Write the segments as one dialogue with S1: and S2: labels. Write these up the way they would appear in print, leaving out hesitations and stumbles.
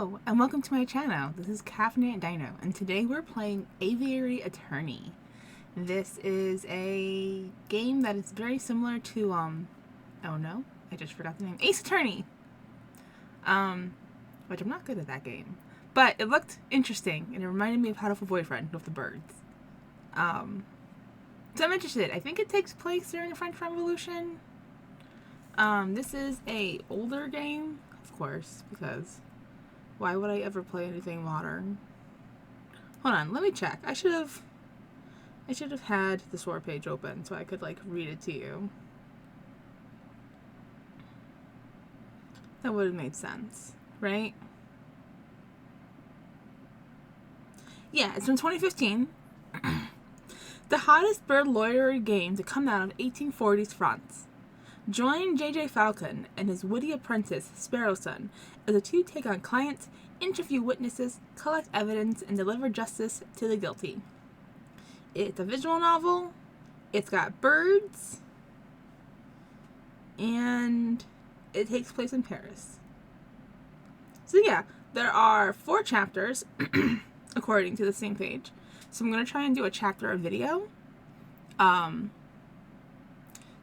S1: Hello, and welcome to my channel. This is Caffeinated Dino, and today we're playing Aviary Attorney. This is a game that is very similar to, oh no, I just forgot the name, Ace Attorney! Which I'm not good at that game. But it looked interesting, and it reminded me of How to Have a Boyfriend with the birds. So I'm interested. I think it takes place during the French Revolution. This is a older game, of course, because why would I ever play anything modern? Hold on, let me check. I should have had the sword page open so I could like read it to you. That would have made sense, right? Yeah, it's from 2015. The hottest bird lawyer game to come out of 1840s France. Join J.J. Falcon and his witty apprentice, Sparrowson, as the two take on clients, interview witnesses, collect evidence, and deliver justice to the guilty. It's a visual novel, it's got birds, and it takes place in Paris. So yeah, there are 4 chapters, according to the same page. So I'm going to try and do a chapter a video.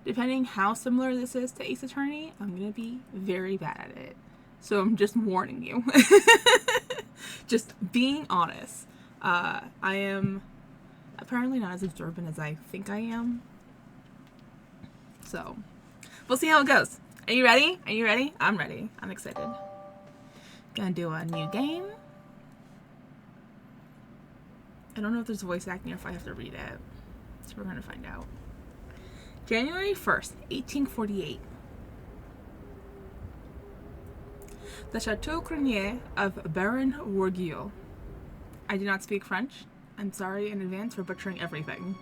S1: Depending how similar this is to Ace Attorney, I'm going to be very bad at it. So I'm just warning you. Just being honest. I am apparently not as observant as I think I am. So, we'll see how it goes. Are you ready? Are you ready? I'm ready. I'm excited. Gonna do a new game. I don't know if there's voice acting or if I have to read it. So we're gonna find out. January 1st, 1848. The Chateau Crenier of Baron Warguil. I do not speak French. I'm sorry in advance for butchering everything.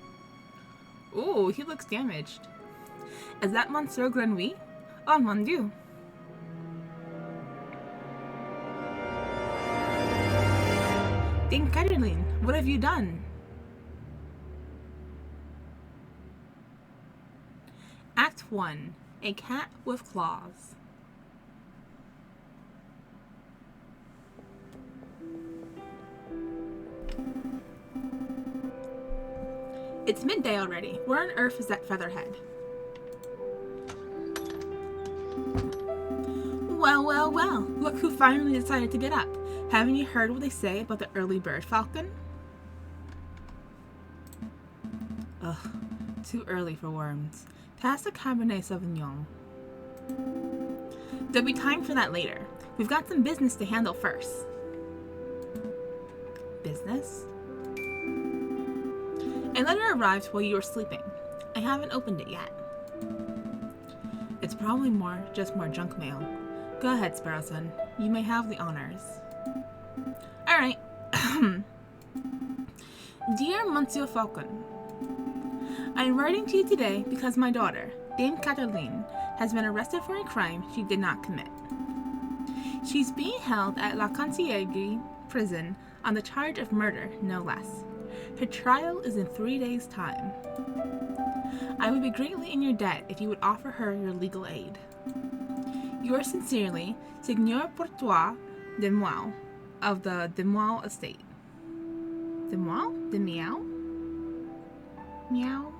S1: Ooh, he looks damaged. Is that Monsieur Grenouille? Oh mon Dieu. Dame Caroline, what have you done? Act 1. A cat with claws. It's midday already. Where on earth is that featherhead? Well, well, well. Look who finally decided to get up. Haven't you heard what they say about the early bird falcon? Ugh, too early for worms. Pass the Cabernet Sauvignon. There'll be time for that later. We've got some business to handle first. Business? A letter arrived while you were sleeping. I haven't opened it yet. It's probably just more junk mail. Go ahead, Sparrowson. You may have the honors. Alright. Dear Monsieur Falcon, I am writing to you today because my daughter, Dame Caroline, has been arrested for a crime she did not commit. She's being held at La Conciergerie prison on the charge of murder, no less. Her trial is in 3 days' time. I would be greatly in your debt if you would offer her your legal aid. Yours sincerely, Seigneur Portois Demois of the Demois estate. Demois? Demeow? Meow?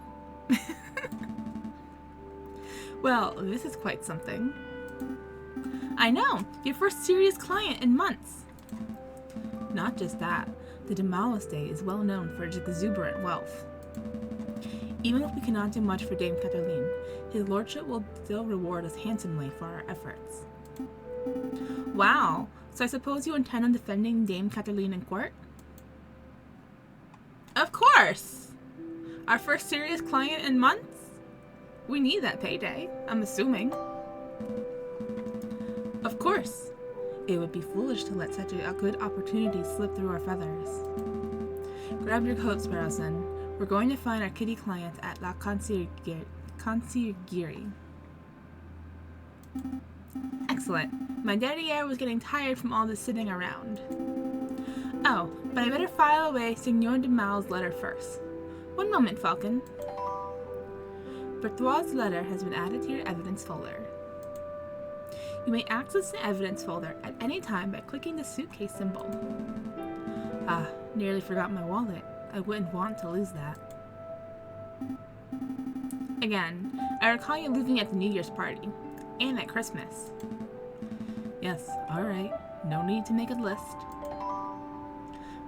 S1: Well, this is quite something. I know, your first serious client in months. Not just that, the Demois estate is well known for its exuberant wealth. Even if we cannot do much for Dame Caroline, his lordship will still reward us handsomely for our efforts. Wow, so I suppose you intend on defending Dame Caroline in court? Of course! Our first serious client in months? We need that payday, I'm assuming. Of course. It would be foolish to let such a good opportunity slip through our feathers. Grab your coat, Sparrowson. We're going to find our kitty client at La Conciergerie. Excellent. My derriere was getting tired from all this sitting around. Oh, but I better file away Seigneur de Mal's letter first. One moment, Falcon. Berthois' letter has been added to your evidence folder. You may access the evidence folder at any time by clicking the suitcase symbol. Ah, nearly forgot my wallet. I wouldn't want to lose that. Again, I recall you leaving at the New Year's party. And at Christmas. Yes, alright. No need to make a list.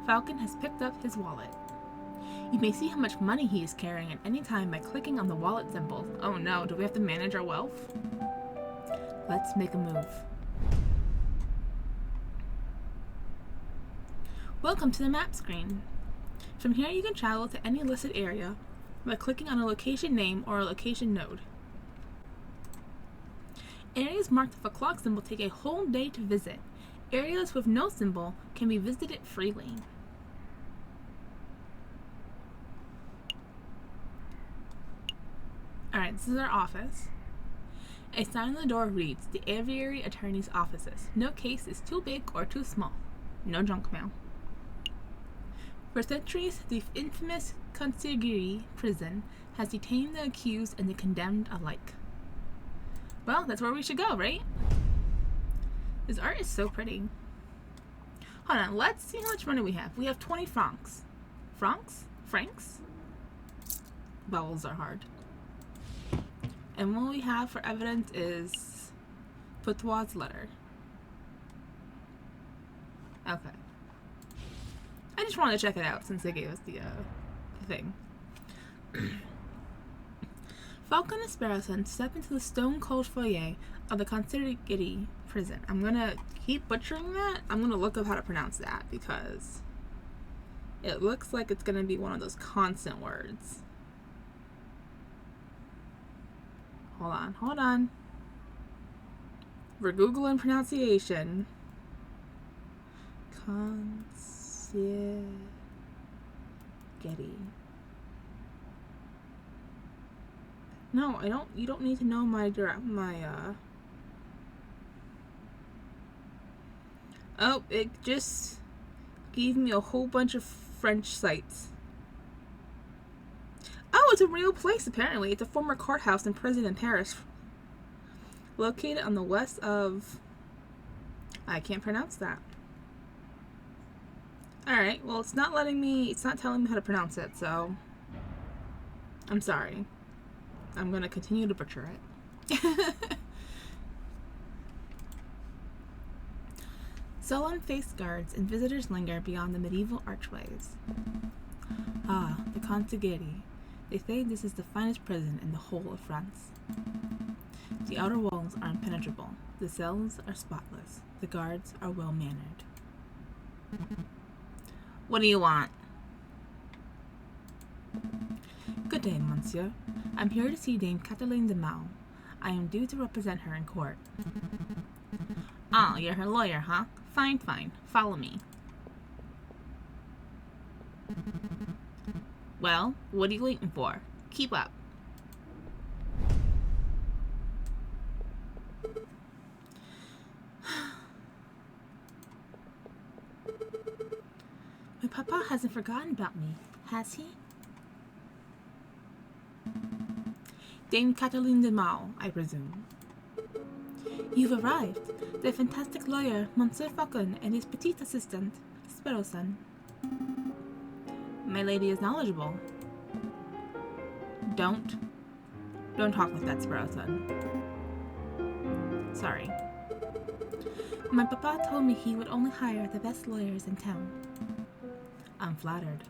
S1: Falcon has picked up his wallet. You may see how much money he is carrying at any time by clicking on the wallet symbol. Oh no, do we have to manage our wealth? Let's make a move. Welcome to the map screen. From here you can travel to any listed area by clicking on a location name or a location node. Areas marked with a clock symbol take a whole day to visit. Areas with no symbol can be visited freely. Alright, this is our office. A sign on the door reads, "The Aviary Attorney's Offices. No case is too big or too small. No junk mail." For centuries, the infamous Aviary prison has detained the accused and the condemned alike. Well, that's where we should go, right? This art is so pretty. Hold on, let's see how much money we have. We have 20 francs. Francs? Francs? Vowels are hard. And what we have for evidence is Patois' letter. Okay. I just wanted to check it out since they gave us the thing. Falcon and Sparrowson step into the stone-cold foyer of the Aviary prison. I'm gonna keep butchering that. I'm gonna look up how to pronounce that because it looks like it's gonna be one of those constant words. Hold on. We're Googling pronunciation. Getty. No, I don't. You don't need to know my. Oh, it just gave me a whole bunch of French sites. Oh, it's a real place apparently. It's a former courthouse and prison in Paris, located on the west of. I can't pronounce that. All right. Well, it's not letting me. It's not telling me how to pronounce it. So, I'm sorry. I'm going to continue to butcher it. Sullen-faced guards and visitors linger beyond the medieval archways. Ah, the Aviary. They say this is the finest prison in the whole of France. The outer walls are impenetrable. The cells are spotless. The guards are well-mannered. What do you want? Good day, monsieur. I'm here to see Dame Cataline de Mao. I am due to represent her in court. Oh, you're her lawyer, huh? Fine. Follow me. Well, what are you waiting for? Keep up. My papa hasn't forgotten about me, has he? Dame Cataline de Mao, I presume. You've arrived. The fantastic lawyer, Monsieur Falcon, and his petite assistant, Sparrowson. My lady is knowledgeable. Don't talk like that, Sparrowson. Sorry. My papa told me he would only hire the best lawyers in town. I'm flattered.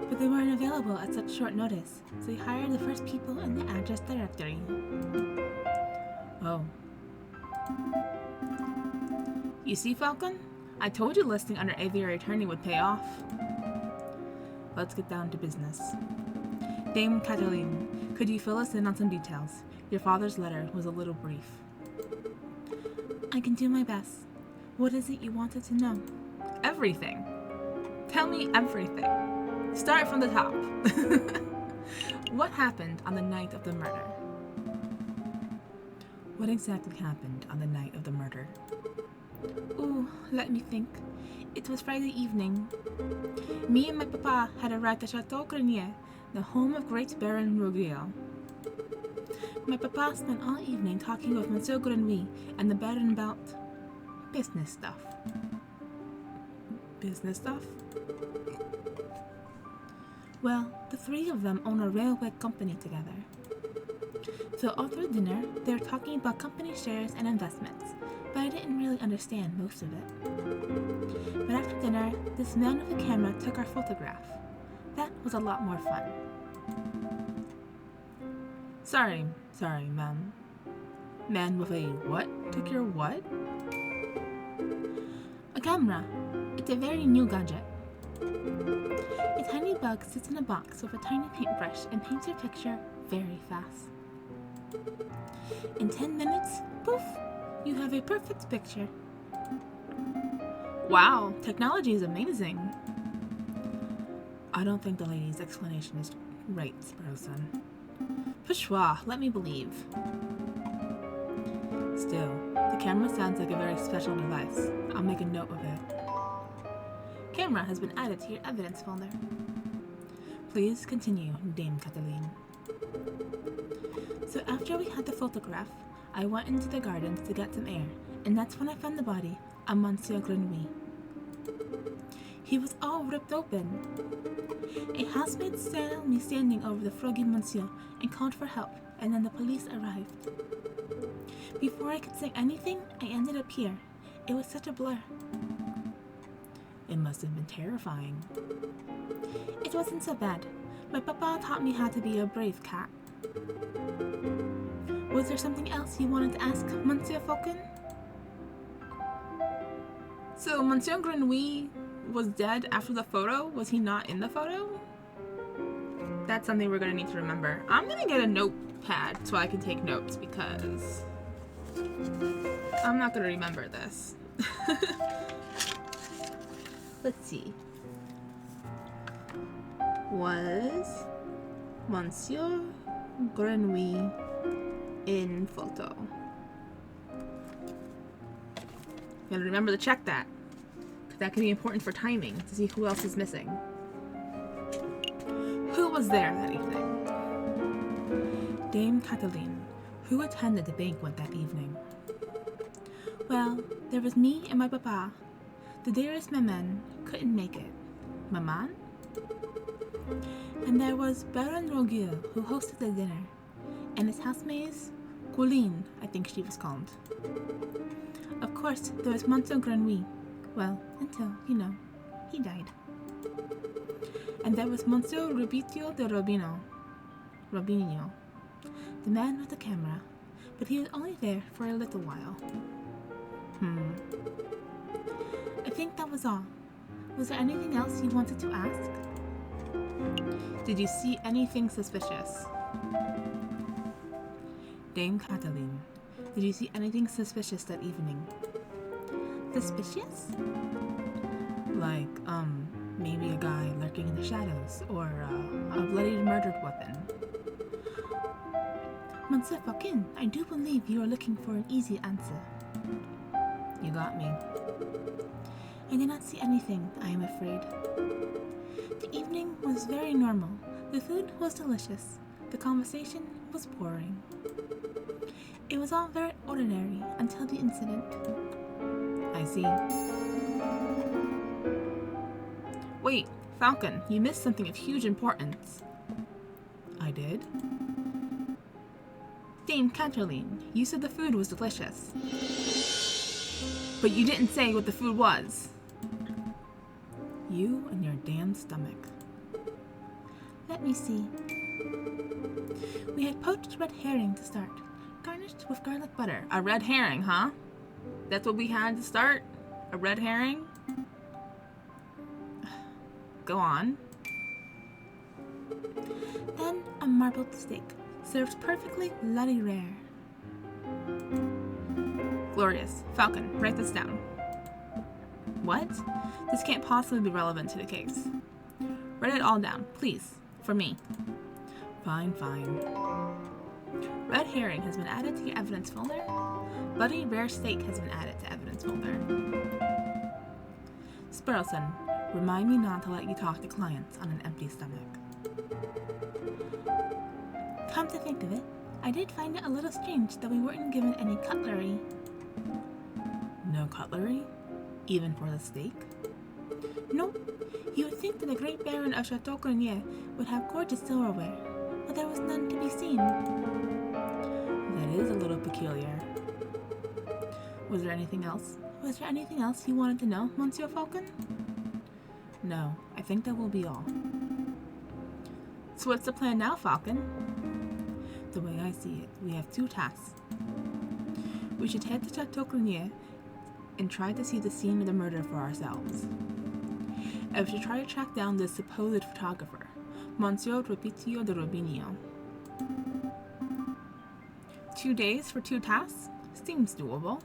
S1: But they weren't available at such short notice, so he hired the first people in the address directory. Oh. You see, Falcon? I told you listing under Aviary Attorney would pay off. Let's get down to business. Dame Cataline, could you fill us in on some details? Your father's letter was a little brief. I can do my best. What is it you wanted to know? Everything. Tell me everything. Start from the top. What happened on the night of the murder? What exactly happened on the night of the murder? Ooh, let me think. It was Friday evening. Me and my papa had arrived at Chateau Grenier, the home of great Baron Rougiel. My papa spent all evening talking with Monsieur Grenouille and the Baron about business stuff. Business stuff? Well, the three of them own a railway company together. So all through dinner, they were talking about company shares and investments, but I didn't really understand most of it. But after dinner, this man with a camera took our photograph. That was a lot more fun. Sorry, ma'am. Man with a what? Took your what? A camera. It's a very new gadget. A tiny bug sits in a box with a tiny paintbrush and paints your picture very fast. In 10 minutes, poof, you have a perfect picture. Wow, technology is amazing. I don't think the lady's explanation is right, Sparrowson. Peshwa, let me believe. Still, the camera sounds like a very special device. I'll make a note of it. Camera has been added to your evidence folder. Please continue, Dame Cataline. So after we had the photograph, I went into the gardens to get some air, and that's when I found the body of Monsieur Grenouille. He was all ripped open. A housemaid saw me standing over the froggy monsieur and called for help, and then the police arrived. Before I could say anything, I ended up here. It was such a blur. It must have been terrifying. It wasn't so bad. My papa taught me how to be a brave cat. Was there something else you wanted to ask, Monsieur Falcon? So, Monsieur Grenouille was dead after the photo? Was he not in the photo? That's something we're going to need to remember. I'm going to get a notepad so I can take notes because I'm not going to remember this. Let's see. Was Monsieur Grenouille in photo? Gotta remember to check that, because that can be important for timing to see who else is missing. Who was there that evening? Dame Cataline, who attended the banquet that evening. Well, there was me and my papa. The dearest maman couldn't make it. Maman? And there was Baron Rogier, who hosted the dinner, and his housemaids, Colleen, I think she was called. Of course, there was Monsieur Grenouille. Well, until, he died. And there was Monsieur Rubitio de Robinho, the man with the camera, but he was only there for a little while. I think that was all. Was there anything else you wanted to ask? Did you see anything suspicious? Dame Cataline, did you see anything suspicious that evening? Suspicious? Like, maybe a guy lurking in the shadows, or a bloodied murdered weapon. Monsieur Falcon, I do believe you are looking for an easy answer. You got me. I did not see anything, I am afraid. The evening was very normal. The food was delicious. The conversation was boring. It was all very ordinary until the incident. I see. Wait, Falcon, you missed something of huge importance. I did? Dame Cataline, you said the food was delicious. But you didn't say what the food was. You and your damn stomach. Let me see. We had poached red herring to start, garnished with garlic butter. A red herring, huh? That's what we had to start? A red herring? Go on. Then a marbled steak, served perfectly bloody rare. Glorious. Falcon, write this down. What? This can't possibly be relevant to the case. Write it all down, please, for me. Fine. Red herring has been added to your evidence folder. Bloody rare steak has been added to evidence folder. Sparrowson, remind me not to let you talk to clients on an empty stomach. Come to think of it, I did find it a little strange that we weren't given any cutlery. No cutlery? Even for the steak? Nope. You would think that the great Baron of Chateau Grenier would have gorgeous silverware, but there was none to be seen. That is a little peculiar. Was there anything else? Was there anything else you wanted to know, Monsieur Falcon? No, I think that will be all. So what's the plan now, Falcon? The way I see it, we have two tasks. We should head to Chateau Grenier and try to see the scene of the murder for ourselves. And we should try to track down this supposed photographer, Monsieur Repetio de Rubinio. 2 days for 2 tasks? Seems doable.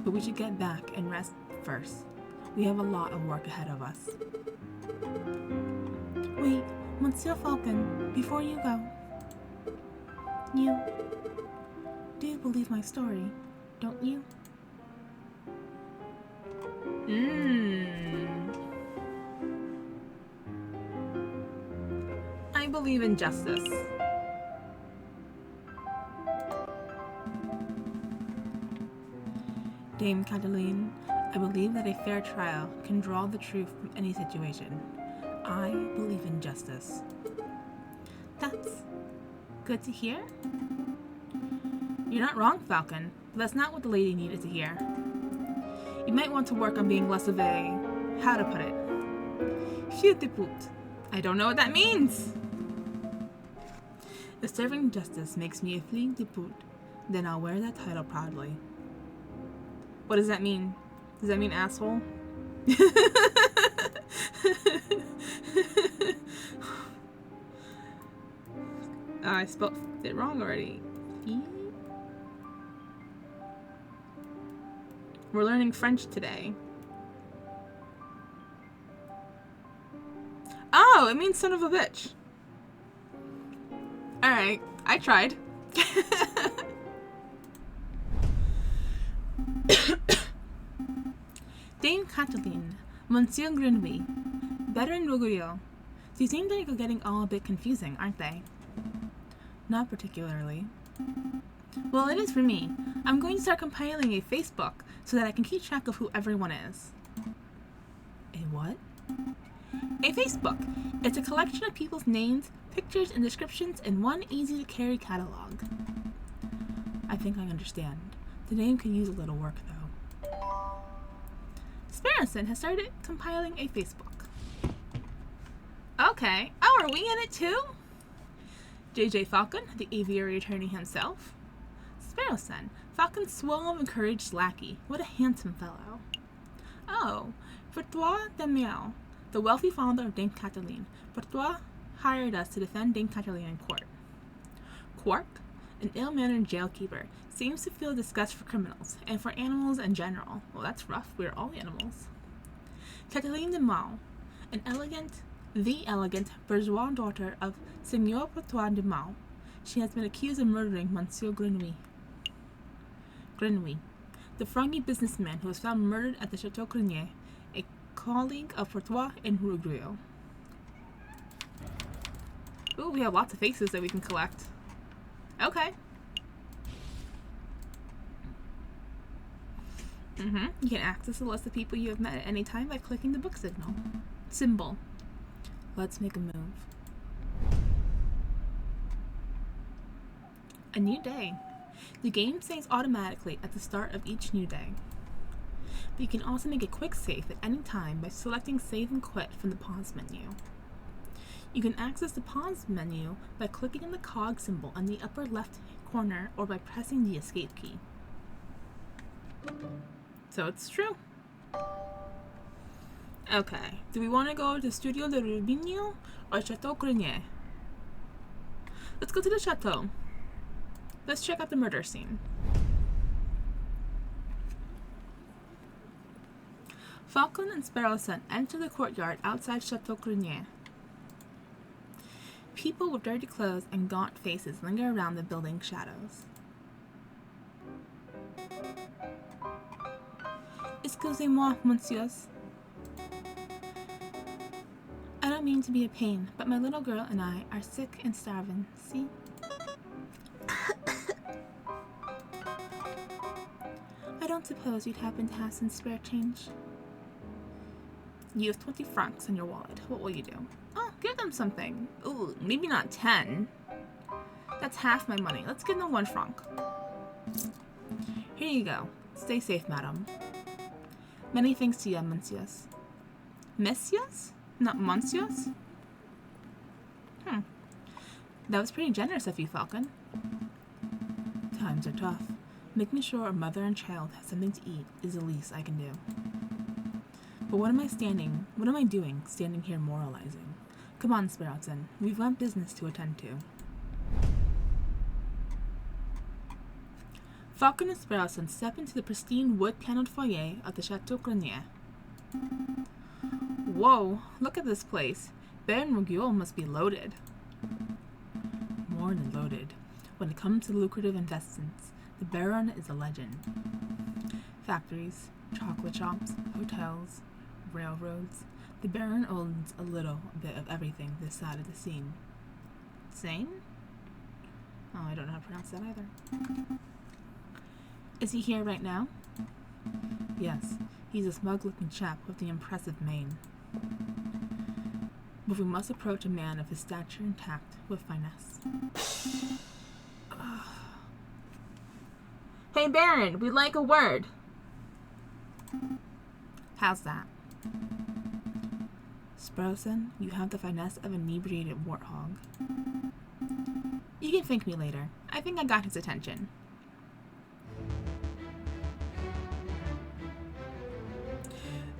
S1: But we should get back and rest first. We have a lot of work ahead of us. Wait, Monsieur Falcon, before you go. You do believe my story, don't you? I believe in justice. Dame Cataline, I believe that a fair trial can draw the truth from any situation. I believe in justice. That's good to hear. You're not wrong, Falcon, but that's not what the lady needed to hear. You might want to work on being less of a, how to put it, fille de pute. I don't know what that means. If serving justice makes me a fille de pute, then I'll wear that title proudly. What does that mean? Does that mean asshole? I spelled it wrong already. We're learning French today. Oh, it means son of a bitch. Alright, I tried. Dame Cataline, Monsieur Grenouille, Baron Rogueil. These seem like they're getting all a bit confusing, aren't they? Not particularly. Well, it is for me. I'm going to start compiling a Facebook so that I can keep track of who everyone is. A what? A Facebook. It's a collection of people's names, pictures, and descriptions in one easy-to-carry catalog. I think I understand. The name could use a little work, though. Sparrowson has started compiling a Facebook. Okay. Oh, are we in it too? J.J. Falcon, the aviary attorney himself. Sparrowson, Falcon's suave and encouraged lackey. What a handsome fellow. Oh, Bertois de Miel, the wealthy father of Dame Cataline. Bertois hired us to defend Dame Cataline in court. Quark, an ill-mannered jailkeeper, seems to feel disgust for criminals, and for animals in general. Well, that's rough. We're all animals. Cataline de Mal, the elegant bourgeois daughter of Seigneur Bertois de Mal. She has been accused of murdering Monsieur Grenouille. Grenouille, the froggy businessman who was found murdered at the Chateau Grenier, a colleague of Bertois and Rogueil. Ooh, we have lots of faces that we can collect. Okay. You can access a list of people you have met at any time by clicking the book symbol. Let's make a move. A new day. The game saves automatically at the start of each new day. But you can also make a quick save at any time by selecting Save and Quit from the pause menu. You can access the pause menu by clicking on the cog symbol in the upper left corner or by pressing the escape key. So it's true. Okay, do we want to go to Studio de Rubinio or Chateau Grenier? Let's go to the chateau. Let's check out the murder scene. Falcon and Sparrowson enter the courtyard outside Chateau Grenier. People with dirty clothes and gaunt faces linger around the building's shadows. Excusez-moi, monsieurs. I don't mean to be a pain, but my little girl and I are sick and starving, see? don't suppose you'd happen to have some spare change? You have 20 francs in your wallet. What will you do? Oh, give them something. Ooh, maybe not 10. That's half my money. Let's give them 1 franc. Here you go. Stay safe, madam. Many thanks to you, messieurs. Messieurs? Not monsieurs? That was pretty generous of you, Falcon. Times are tough. Making sure a mother and child have something to eat is the least I can do. But what am I doing standing here moralizing? Come on, Sparrowson. We've got business to attend to. Falcon and Sparrowson step into the pristine wood-paneled foyer of the Chateau Grenier. Whoa, look at this place. Baron Rogueul must be loaded. More than loaded. When it comes to lucrative investments, the Baron is a legend. Factories, chocolate shops, hotels, railroads. The Baron owns a little bit of everything this side of the scene. Seine? Oh, I don't know how to pronounce that either. Is he here right now? Yes, he's a smug-looking chap with the impressive mane. But we must approach a man of his stature and tact with finesse. Hey, Baron, we'd like a word. How's that? Sparrowson, you have the finesse of an inebriated warthog. You can thank me later. I think I got his attention.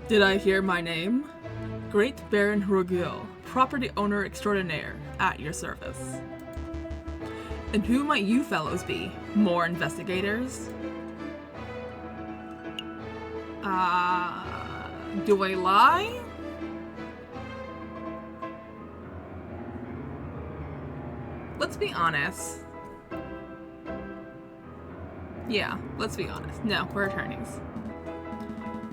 S2: Did I hear my name? Great Baron Rogueul, property owner extraordinaire, at your service. And who might you fellows be? More investigators? Do I lie?
S1: Let's be honest. Yeah, let's be honest. No, we're attorneys.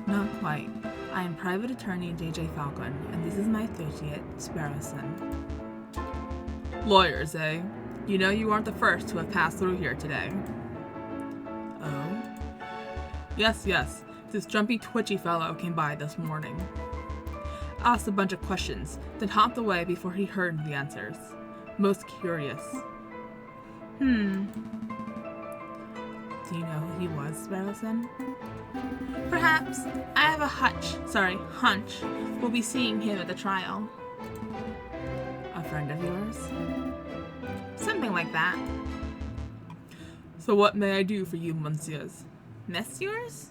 S2: Not quite. I am private attorney J.J. Falcon, and this is my associate, Sparrowson.
S1: Lawyers, eh? You know you aren't the first to have passed through here today.
S2: Oh?
S1: Yes. This jumpy, twitchy fellow came by this morning. Asked a bunch of questions, then hopped away before he heard the answers. Most curious.
S2: Do you know who he was, Sparrowson?
S1: Perhaps. I have a hunch. We'll be seeing him at the trial.
S2: A friend of yours?
S1: Something like that.
S2: So what may I do for you, messieurs?
S1: Messieurs?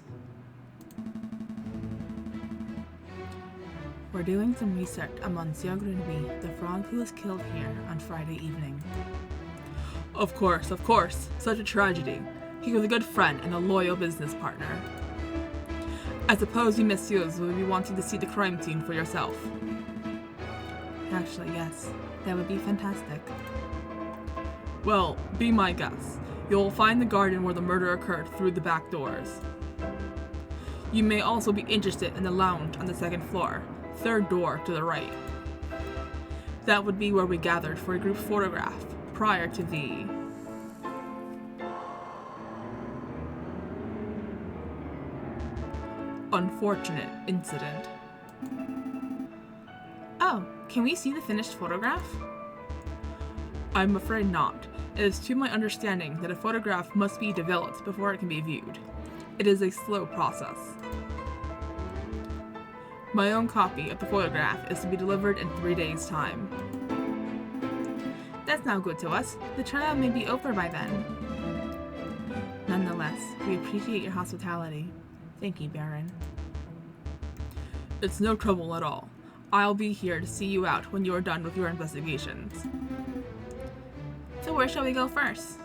S2: We're doing some research on Monsieur Grenouille, the frog who was killed here on Friday evening.
S1: Of course. Such a tragedy. He was a good friend and a loyal business partner. I suppose you messieurs will be wanting to see the crime scene for yourself.
S2: Actually, yes. That would be fantastic.
S1: Well, be my guest. You'll find the garden where the murder occurred through the back doors. You may also be interested in the lounge on the 2nd floor, 3rd door to the right. That would be where we gathered for a group photograph prior to the unfortunate incident. Oh, can we see the finished photograph? I'm afraid not. It is to my understanding that a photograph must be developed before it can be viewed. It is a slow process. My own copy of the photograph is to be delivered in 3 days' time. That's not good to us. The trial may be over by then.
S2: Nonetheless, we appreciate your hospitality. Thank you, Baron.
S1: It's no trouble at all. I'll be here to see you out when you are done with your investigations. So where shall we go first?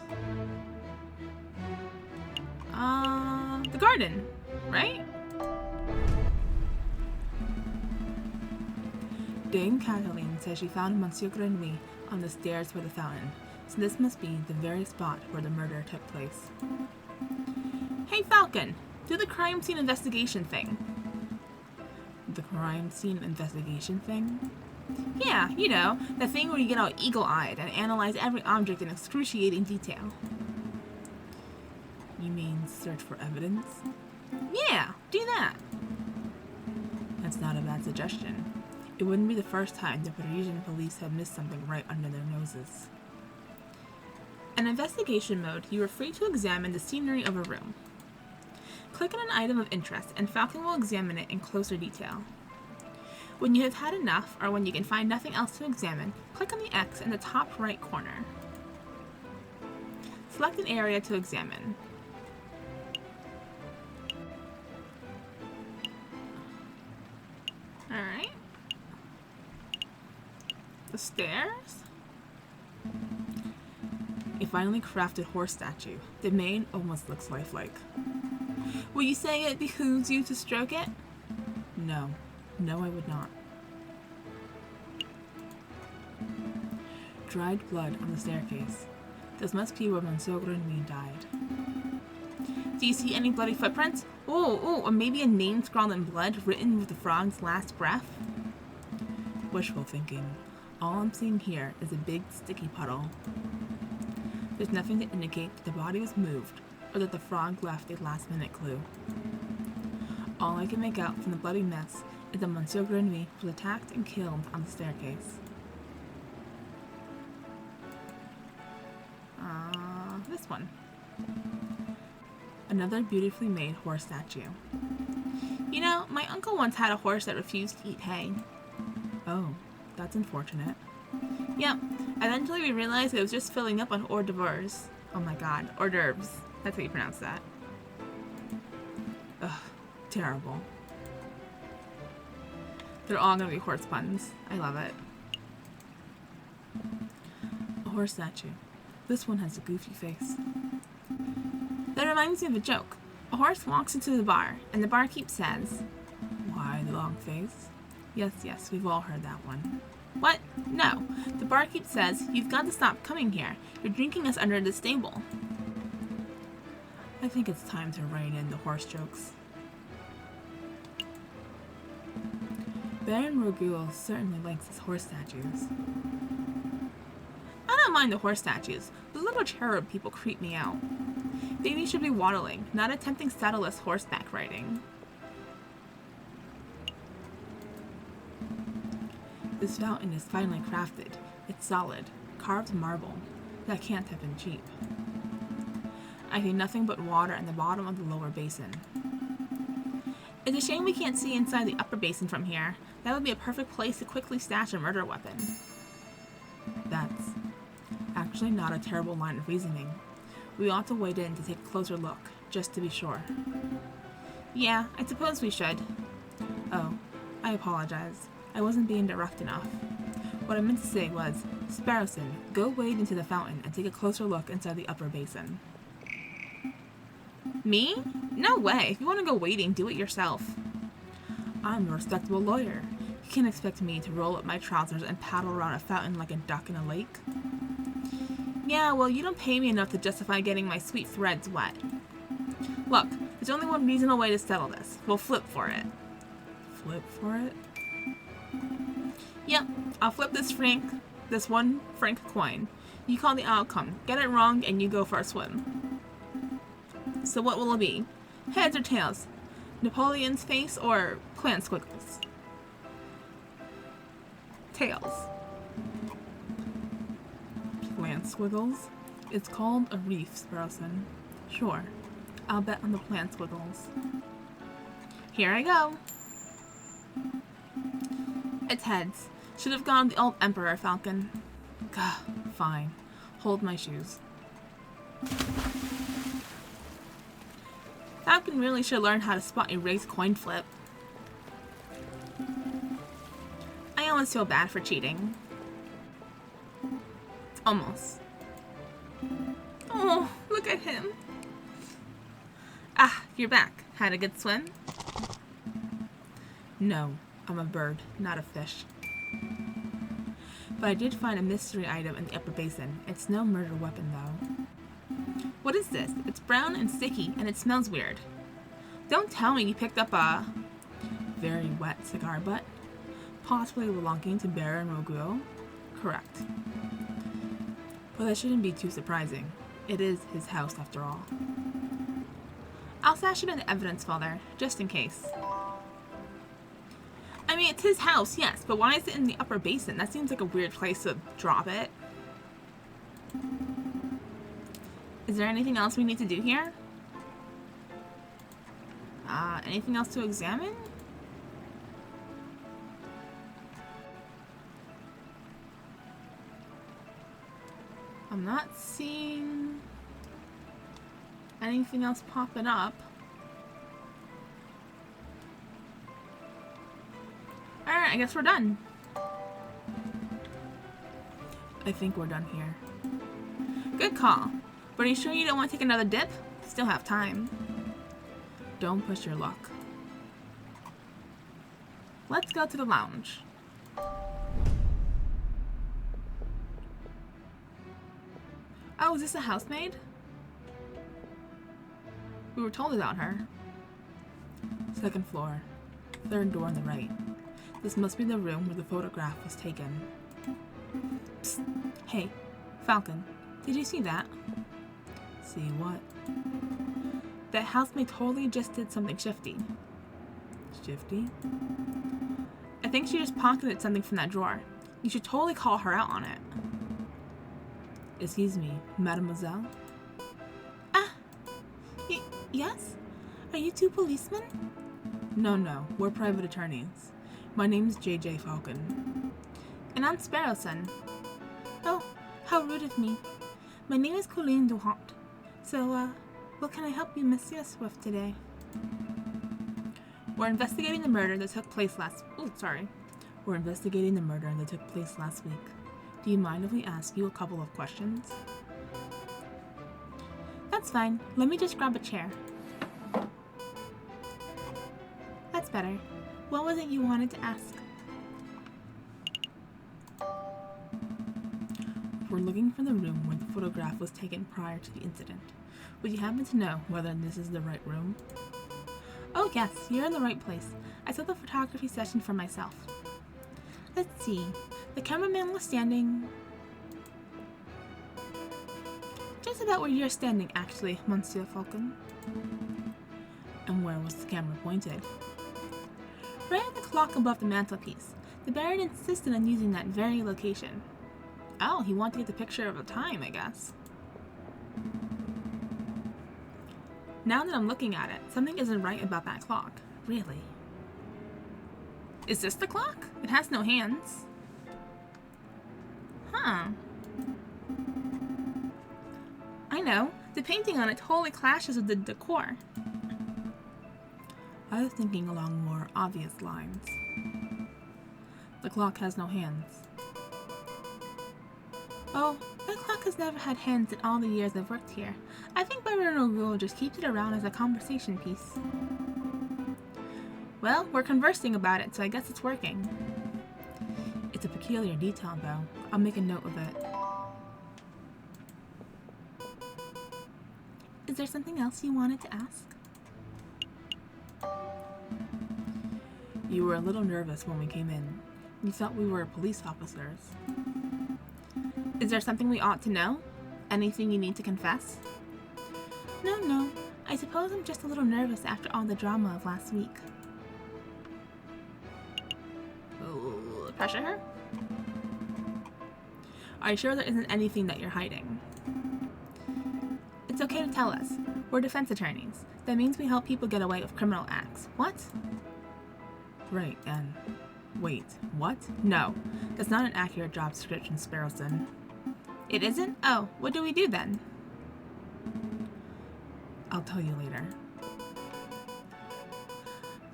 S1: The garden, right?
S2: Dame Cataline says she found Monsieur Grenouille on the stairs by the fountain, so this must be the very spot where the murder took place.
S1: Hey Falcon, do the crime scene investigation thing.
S2: The crime scene investigation thing?
S1: Yeah, you know, the thing where you get all eagle-eyed and analyze every object in excruciating detail.
S2: You mean search for evidence?
S1: Yeah, do that.
S2: That's not a bad suggestion. It wouldn't be the first time the Parisian police have missed something right under their noses.
S1: In investigation mode, you are free to examine the scenery of a room. Click on an item of interest, and Falcon will examine it in closer detail. When you have had enough, or when you can find nothing else to examine, click on the X in the top right corner. Select an area to examine. Alright. The stairs?
S2: A finely crafted horse statue. The mane almost looks lifelike.
S1: Will you say it behooves you to stroke it?
S2: No. No, I would not. Dried blood on the staircase. This must be where Monsieur Grenouille died.
S1: Do you see any bloody footprints? Or maybe a name scrawled in blood written with the frog's last breath?
S2: Wishful thinking. All I'm seeing here is a big sticky puddle. There's nothing to indicate that the body was moved or that the frog left a last-minute clue. All I can make out from the bloody mess is that Monsieur Grenouille was attacked and killed on the staircase.
S1: This one.
S2: Another beautifully made horse statue.
S1: You know, my uncle once had a horse that refused to eat hay.
S2: Oh, that's unfortunate.
S1: Yep. Eventually we realized it was just filling up on hors d'oeuvres. Oh my god, hors d'oeuvres. That's how you pronounce that.
S2: Ugh, terrible.
S1: They're all gonna be horse puns. I love it.
S2: A horse statue. This one has a goofy face.
S1: That reminds me of a joke. A horse walks into the bar, and the barkeep says,
S2: "Why the long face?"
S1: Yes, we've all heard that one. What? No. The barkeep says, "You've got to stop coming here. You're drinking us under the stable."
S2: I think it's time to rein in the horse jokes. Baron Roguel certainly likes his horse statues.
S1: I don't mind the horse statues. The little cherub people creep me out. Babies should be waddling, not attempting saddleless horseback riding.
S2: This fountain is finely crafted. It's solid, carved marble. That can't have been cheap.
S1: I see nothing but water in the bottom of the lower basin. It's a shame we can't see inside the upper basin from here. That would be a perfect place to quickly stash a murder weapon.
S2: That's actually not a terrible line of reasoning. We ought to wait in to take a closer look, just to be sure.
S1: Yeah, I suppose we should.
S2: Oh, I apologize. I wasn't being direct enough. What I meant to say was, Sparrowson, go wade into the fountain and take a closer look inside the upper basin.
S1: Me? No way. If you want to go wading, do it yourself.
S2: I'm a respectable lawyer. You can't expect me to roll up my trousers and paddle around a fountain like a duck in a lake.
S1: Yeah, well, you don't pay me enough to justify getting my sweet threads wet. Look, there's only one reasonable way to settle this. We'll flip for it.
S2: Flip for it?
S1: Yep, I'll flip this one franc coin. You call the outcome. Get it wrong, and you go for a swim. So what will it be? Heads or tails? Napoleon's face or clan squiggles? Tails.
S2: Plant squiggles? It's called a reef, Sparrowson. Sure, I'll bet on the plant squiggles.
S1: Here I go. It's heads. Should have gone the old Emperor, Falcon.
S2: Gah, fine. Hold my shoes.
S1: Falcon really should learn how to spot a race coin flip. I always feel bad for cheating. Almost. Oh, look at him. Ah, you're back. Had a good swim?
S2: No, I'm a bird, not a fish. But I did find a mystery item in the upper basin. It's no murder weapon, though.
S1: What is this? It's brown and sticky, and it smells weird. Don't tell me you picked up a
S2: very wet cigar butt, possibly belonging to Baron Roguel. Correct. But that shouldn't be too surprising. It is his house, after all.
S1: I'll stash it in the evidence folder, just in case. I mean, it's his house, yes, but why is it in the upper basement? That seems like a weird place to drop it. Is there anything else we need to do here? Anything else to examine? I'm not seeing anything else popping up. Alright, I guess we're done.
S2: I think we're done here.
S1: Good call. But are you sure you don't want to take another dip? Still have time.
S2: Don't push your luck.
S1: Let's go to the lounge. Oh, is this a housemaid? We were told about her.
S2: Second floor. Third door on the right. This must be the room where the photograph was taken.
S1: Psst. Hey, Falcon, did you see that?
S2: See what?
S1: That housemaid totally just did something shifty.
S2: Shifty?
S1: I think she just pocketed something from that drawer. You should totally call her out on it.
S2: Excuse me, mademoiselle?
S1: Yes? Are you two policemen?
S2: No, we're private attorneys. My name's JJ Falcon.
S1: And I'm Sparrowson. Oh, how rude of me. My name is Colleen Duhart. So, what can I help you, Monsieur Swift, today? We're investigating the murder that took place
S2: We're investigating the murder that took place last week. Do you mind if we ask you a couple of questions?
S1: That's fine. Let me just grab a chair. That's better. What was it you wanted to ask?
S2: We're looking for the room where the photograph was taken prior to the incident. Would you happen to know whether this is the right room?
S1: Oh yes, you're in the right place. I saw the photography session for myself. Let's see. The cameraman was standing just about where you're standing, actually, Monsieur Falcon.
S2: And where was the camera pointed?
S1: Right at the clock above the mantelpiece. The Baron insisted on using that very location. Oh, he wanted to get the picture of the time, I guess. Now that I'm looking at it, something isn't right about that clock. Really? Is this the clock? It has no hands. Huh. I know. The painting on it totally clashes with the decor.
S2: I was thinking along more obvious lines. The clock has no hands.
S1: Oh, that clock has never had hands in all the years I've worked here. I think Baron O'Gul just keeps it around as a conversation piece. Well, we're conversing about it, so I guess it's working.
S2: It's a peculiar detail, though. I'll make a note of it.
S1: Is there something else you wanted to ask?
S2: You were a little nervous when we came in. You thought we were police officers.
S1: Is there something we ought to know? Anything you need to confess? No. I suppose I'm just a little nervous after all the drama of last week. Ooh, pressure her? Are you sure there isn't anything that you're hiding? It's okay to tell us. We're defense attorneys. That means we help people get away with criminal acts. What?
S2: Right, and... Wait, what?
S1: No, that's not an accurate job description, Sparrowson. It isn't? Oh, what do we do then?
S2: I'll tell you later.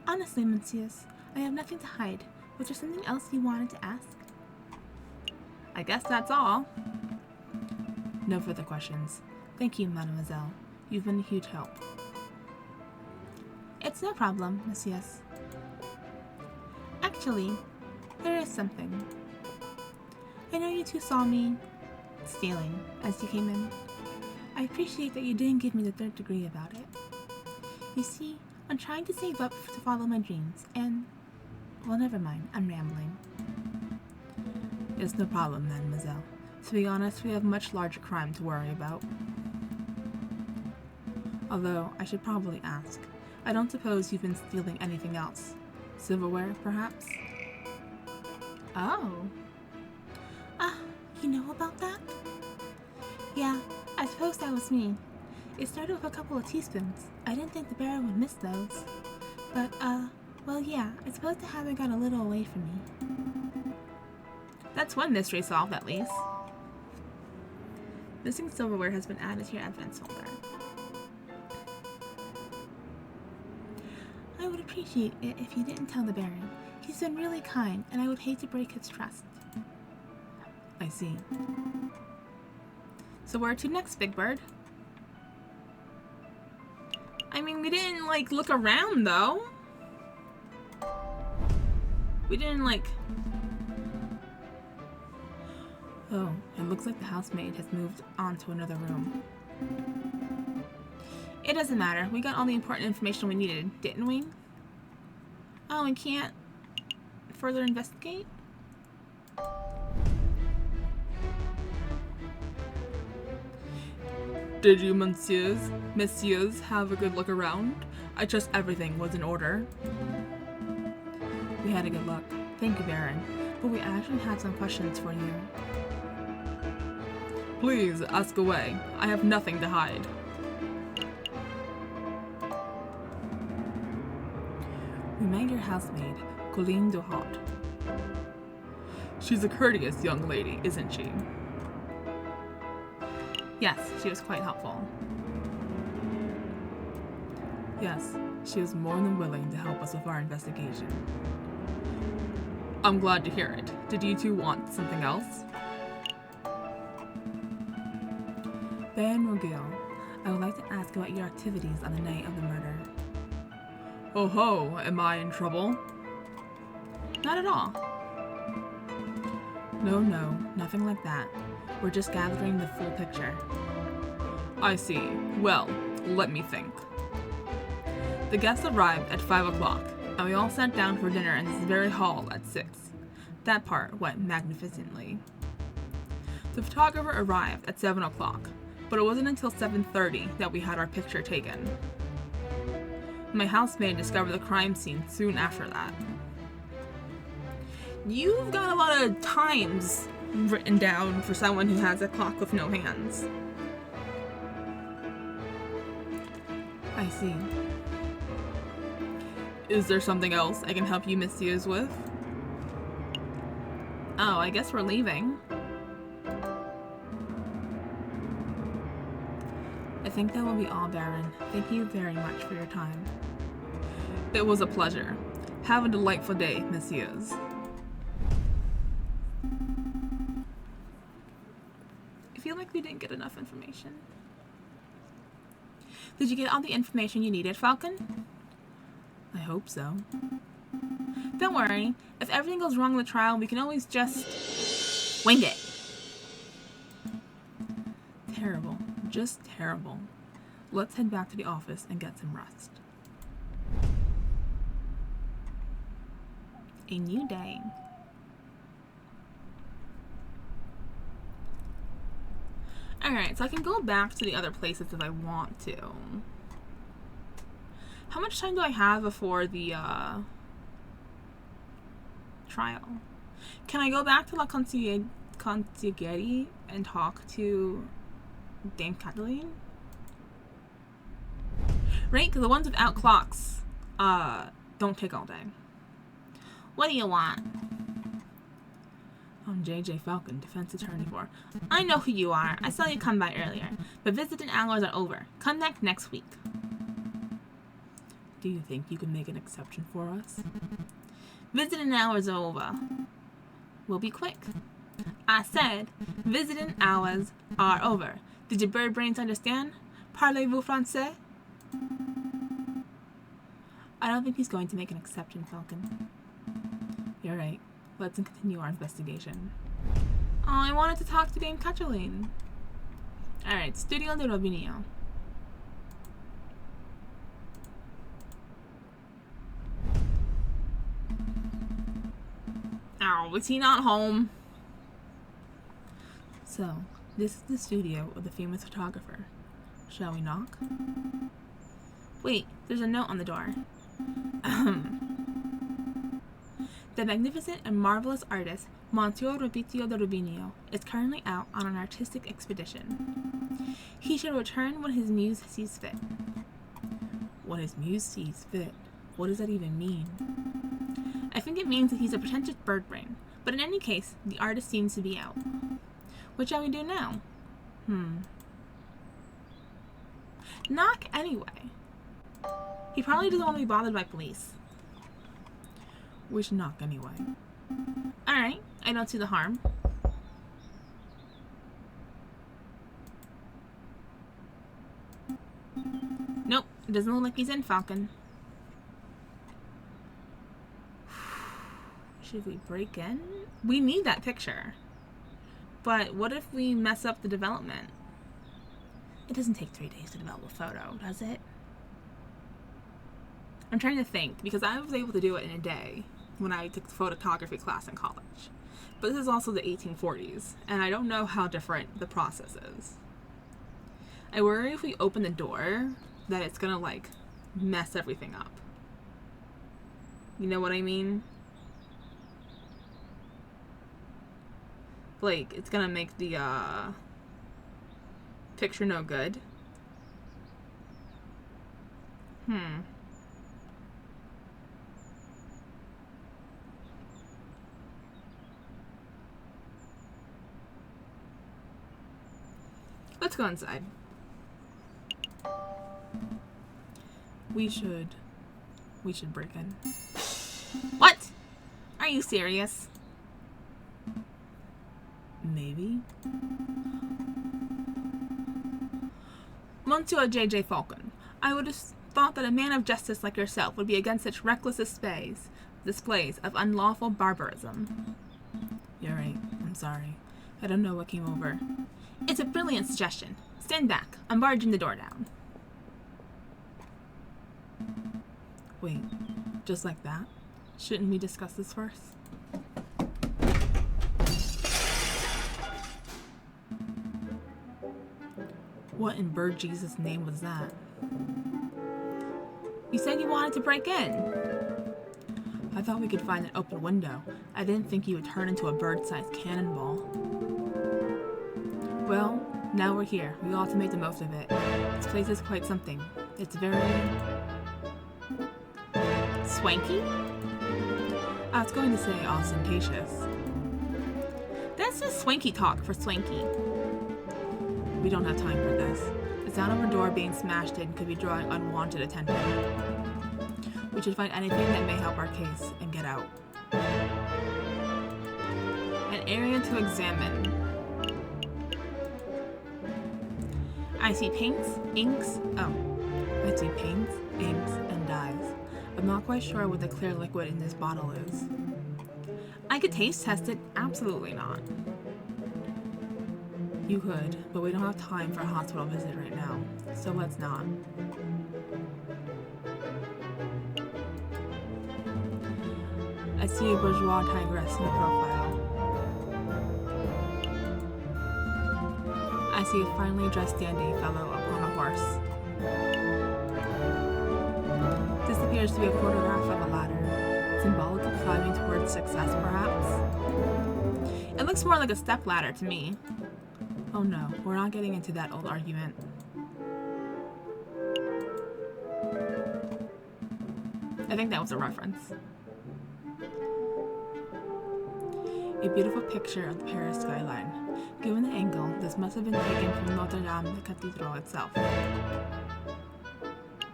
S1: Honestly, Monsieurs, I have nothing to hide. Was there something else you wanted to ask? I guess that's all.
S2: No further questions. Thank you, mademoiselle. You've been a huge help.
S1: It's no problem, Monsieurs. Actually, there is something. I know you two saw me stealing as you came in. I appreciate that you didn't give me the third degree about it. You see, I'm trying to save up to follow my dreams, and... well, never mind, I'm rambling.
S2: It's no problem, mademoiselle. To be honest, we have much larger crime to worry about.
S1: Although, I should probably ask. I don't suppose you've been stealing anything else. Silverware, perhaps? Oh. Ah, you know about that? Yeah, I suppose that was me. It started with a couple of teaspoons. I didn't think the Baron would miss those. But, well, yeah, I suppose the habit got a little away from me. That's one mystery solved, at least. Missing silverware has been added to your evidence folder. I would appreciate it if you didn't tell the Baron. He's been really kind, and I would hate to break his trust.
S2: I see.
S1: So where to next, Big Bird? I mean, we didn't, like, look around, though. We didn't, like...
S2: Oh, it looks like the housemaid has moved on to another room.
S1: It doesn't matter. We got all the important information we needed, didn't we? Oh, we can't further investigate?
S2: Did you, messieurs, have a good look around? I trust everything was in order.
S1: We had a good look. Thank you, Baron. But we actually had some questions for you.
S2: Please, ask away. I have nothing to hide.
S1: We met your housemaid, Colleen Duhot.
S2: She's a courteous young lady, isn't she?
S1: Yes, she was quite helpful.
S2: Yes, she was more than willing to help us with our investigation. I'm glad to hear it. Did you two want something else?
S1: Baron Rogil, I would like to ask about your activities on the night of the murder.
S2: Oh ho, am I in trouble?
S1: Not at all.
S2: No, nothing like that. We're just gathering the full picture. I see. Well, let me think. The guests arrived at 5 o'clock, and we all sat down for dinner in this very hall at 6. That part went magnificently. The photographer arrived at 7 o'clock, but it wasn't until 7:30 that we had our picture taken. My housemaid discovered the crime scene soon after that.
S1: You've got a lot of times written down for someone who has a clock with no hands.
S2: I see. Is there something else I can help you messieurs with?
S1: Oh, I guess we're leaving.
S2: I think that will be all, Baron. Thank you very much for your time. It was a pleasure. Have a delightful day, messieurs.
S1: I feel like we didn't get enough information. Did you get all the information you needed, Falcon?
S2: I hope so.
S1: Don't worry. If everything goes wrong in the trial, we can always just wing it.
S2: Terrible. Just terrible. Let's head back to the office and get some rest.
S1: A new day. Alright, so I can go back to the other places if I want to. How much time do I have before the trial? Can I go back to La Conciergerie and talk to Dame Cataline? Right? Because the ones without clocks don't take all day. What do you want?
S2: I'm J.J. Falcon, defense attorney for...
S1: I know who you are. I saw you come by earlier. But visiting hours are over. Come back next week.
S2: Do you think you can make an exception for us?
S1: Visiting hours are over. We'll be quick. I said, visiting hours are over. Did your bird brains understand? Parlez-vous français?
S2: I don't think he's going to make an exception, Falcon. You're right. Let's continue our investigation.
S1: Oh, I wanted to talk to Dame Cataline. Alright, Studio de Robinho. Oh, is he not home?
S2: So, this is the studio of the famous photographer. Shall we knock?
S1: Wait, there's a note on the door. The magnificent and marvelous artist, Monsieur Robitio de Rubinio, is currently out on an artistic expedition. He shall return when his muse sees fit. When his muse sees fit? What does that even mean? I think it means that he's a pretentious bird brain, but in any case, the artist seems to be out. What shall we do now? Knock anyway. He probably doesn't want to be bothered by police.
S2: We should knock anyway.
S1: Alright, I don't see the harm. Nope, it doesn't look like he's in, Falcon. Should we break in? We need that picture. But what if we mess up the development? It doesn't take 3 days to develop a photo, does it? I'm trying to think, because I was able to do it in a day when I took the photography class in college. But this is also the 1840s, and I don't know how different the process is. I worry if we open the door that it's gonna, like, mess everything up. You know what I mean? Like, it's gonna make the, picture no good. Let's go inside.
S2: We should break in.
S1: What? Are you serious?
S2: Maybe.
S1: Monsieur J.J. Falcon, I would have thought that a man of justice like yourself would be against such reckless displays of unlawful barbarism.
S2: You're right. I'm sorry. I don't know what came over.
S1: It's a brilliant suggestion. Stand back. I'm barging the door down.
S2: Wait, just like that? Shouldn't we discuss this first? What in bird Jesus' name was that?
S1: You said you wanted to break in.
S2: I thought we could find an open window. I didn't think you would turn into a bird-sized cannonball. Well, now we're here. We ought to make the most of it. This place is quite something. It's very...
S1: swanky?
S2: I was going to say ostentatious.
S1: That's just swanky talk for swanky.
S2: We don't have time for this. The sound of our door being smashed in could be drawing unwanted attention. We should find anything that may help our case and get out.
S1: An area to examine. I see paints, inks. Oh,
S2: I see paints, inks, and dyes. I'm not quite sure what the clear liquid in this bottle is.
S1: I could taste test it. Absolutely not.
S2: You could, but we don't have time for a hospital visit right now, so let's not. I see a bourgeois tigress in the profile. I see a finely dressed dandy fellow upon a horse. This appears to be a photograph of a ladder, symbolic of climbing towards success, perhaps?
S1: It looks more like a step ladder to me.
S2: Oh no, we're not getting into that old argument.
S1: I think that was a reference.
S2: A beautiful picture of the Paris skyline. Given the angle, this must have been taken from Notre Dame, the cathedral itself.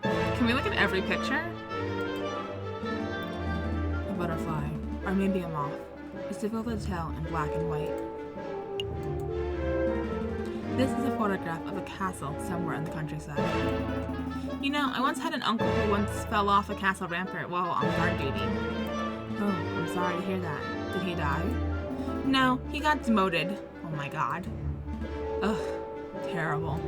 S1: Can we look at every picture?
S2: A butterfly, or maybe a moth. It's difficult to tell in black and white. This is a photograph of a castle somewhere in the countryside.
S1: You know, I once had an uncle who once fell off a castle rampart while on guard duty.
S2: Oh, I'm sorry to hear that. Did he die?
S1: No, he got demoted. Oh my god.
S2: Ugh, terrible.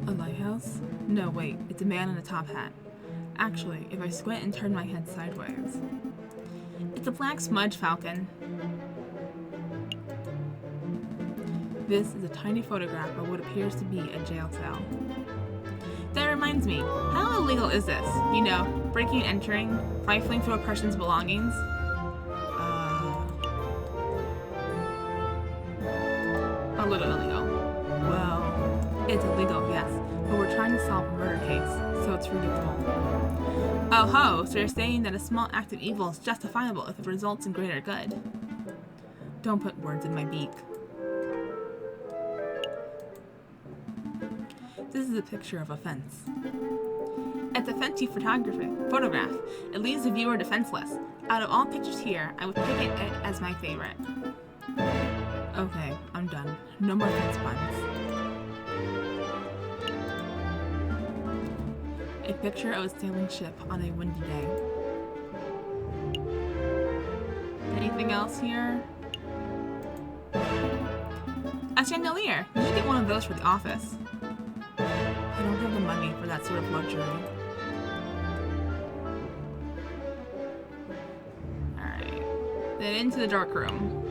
S2: A lighthouse? No, wait, it's a man in a top hat. Actually, if I squint and turn my head sideways.
S1: It's a black smudge, Falcon. This is a tiny photograph of what appears to be a jail cell. That reminds me, how illegal is this? You know, breaking and entering, rifling through a person's belongings? A little illegal. Well, it's illegal, yes, but we're trying to solve a murder case, so it's forgivable. Oh ho, so you're saying that a small act of evil is justifiable if it results in greater good? Don't put words in my beak. This is a picture of a fence. It's a fancy photograph. It leaves the viewer defenseless. Out of all pictures here, I would pick it as my favorite. Okay, I'm done. No more fence puns. A picture of a sailing ship on a windy day. Anything else here? A chandelier. You should get one of those for the office. I don't have the money for that sort of luxury. Alright. Then into the dark room.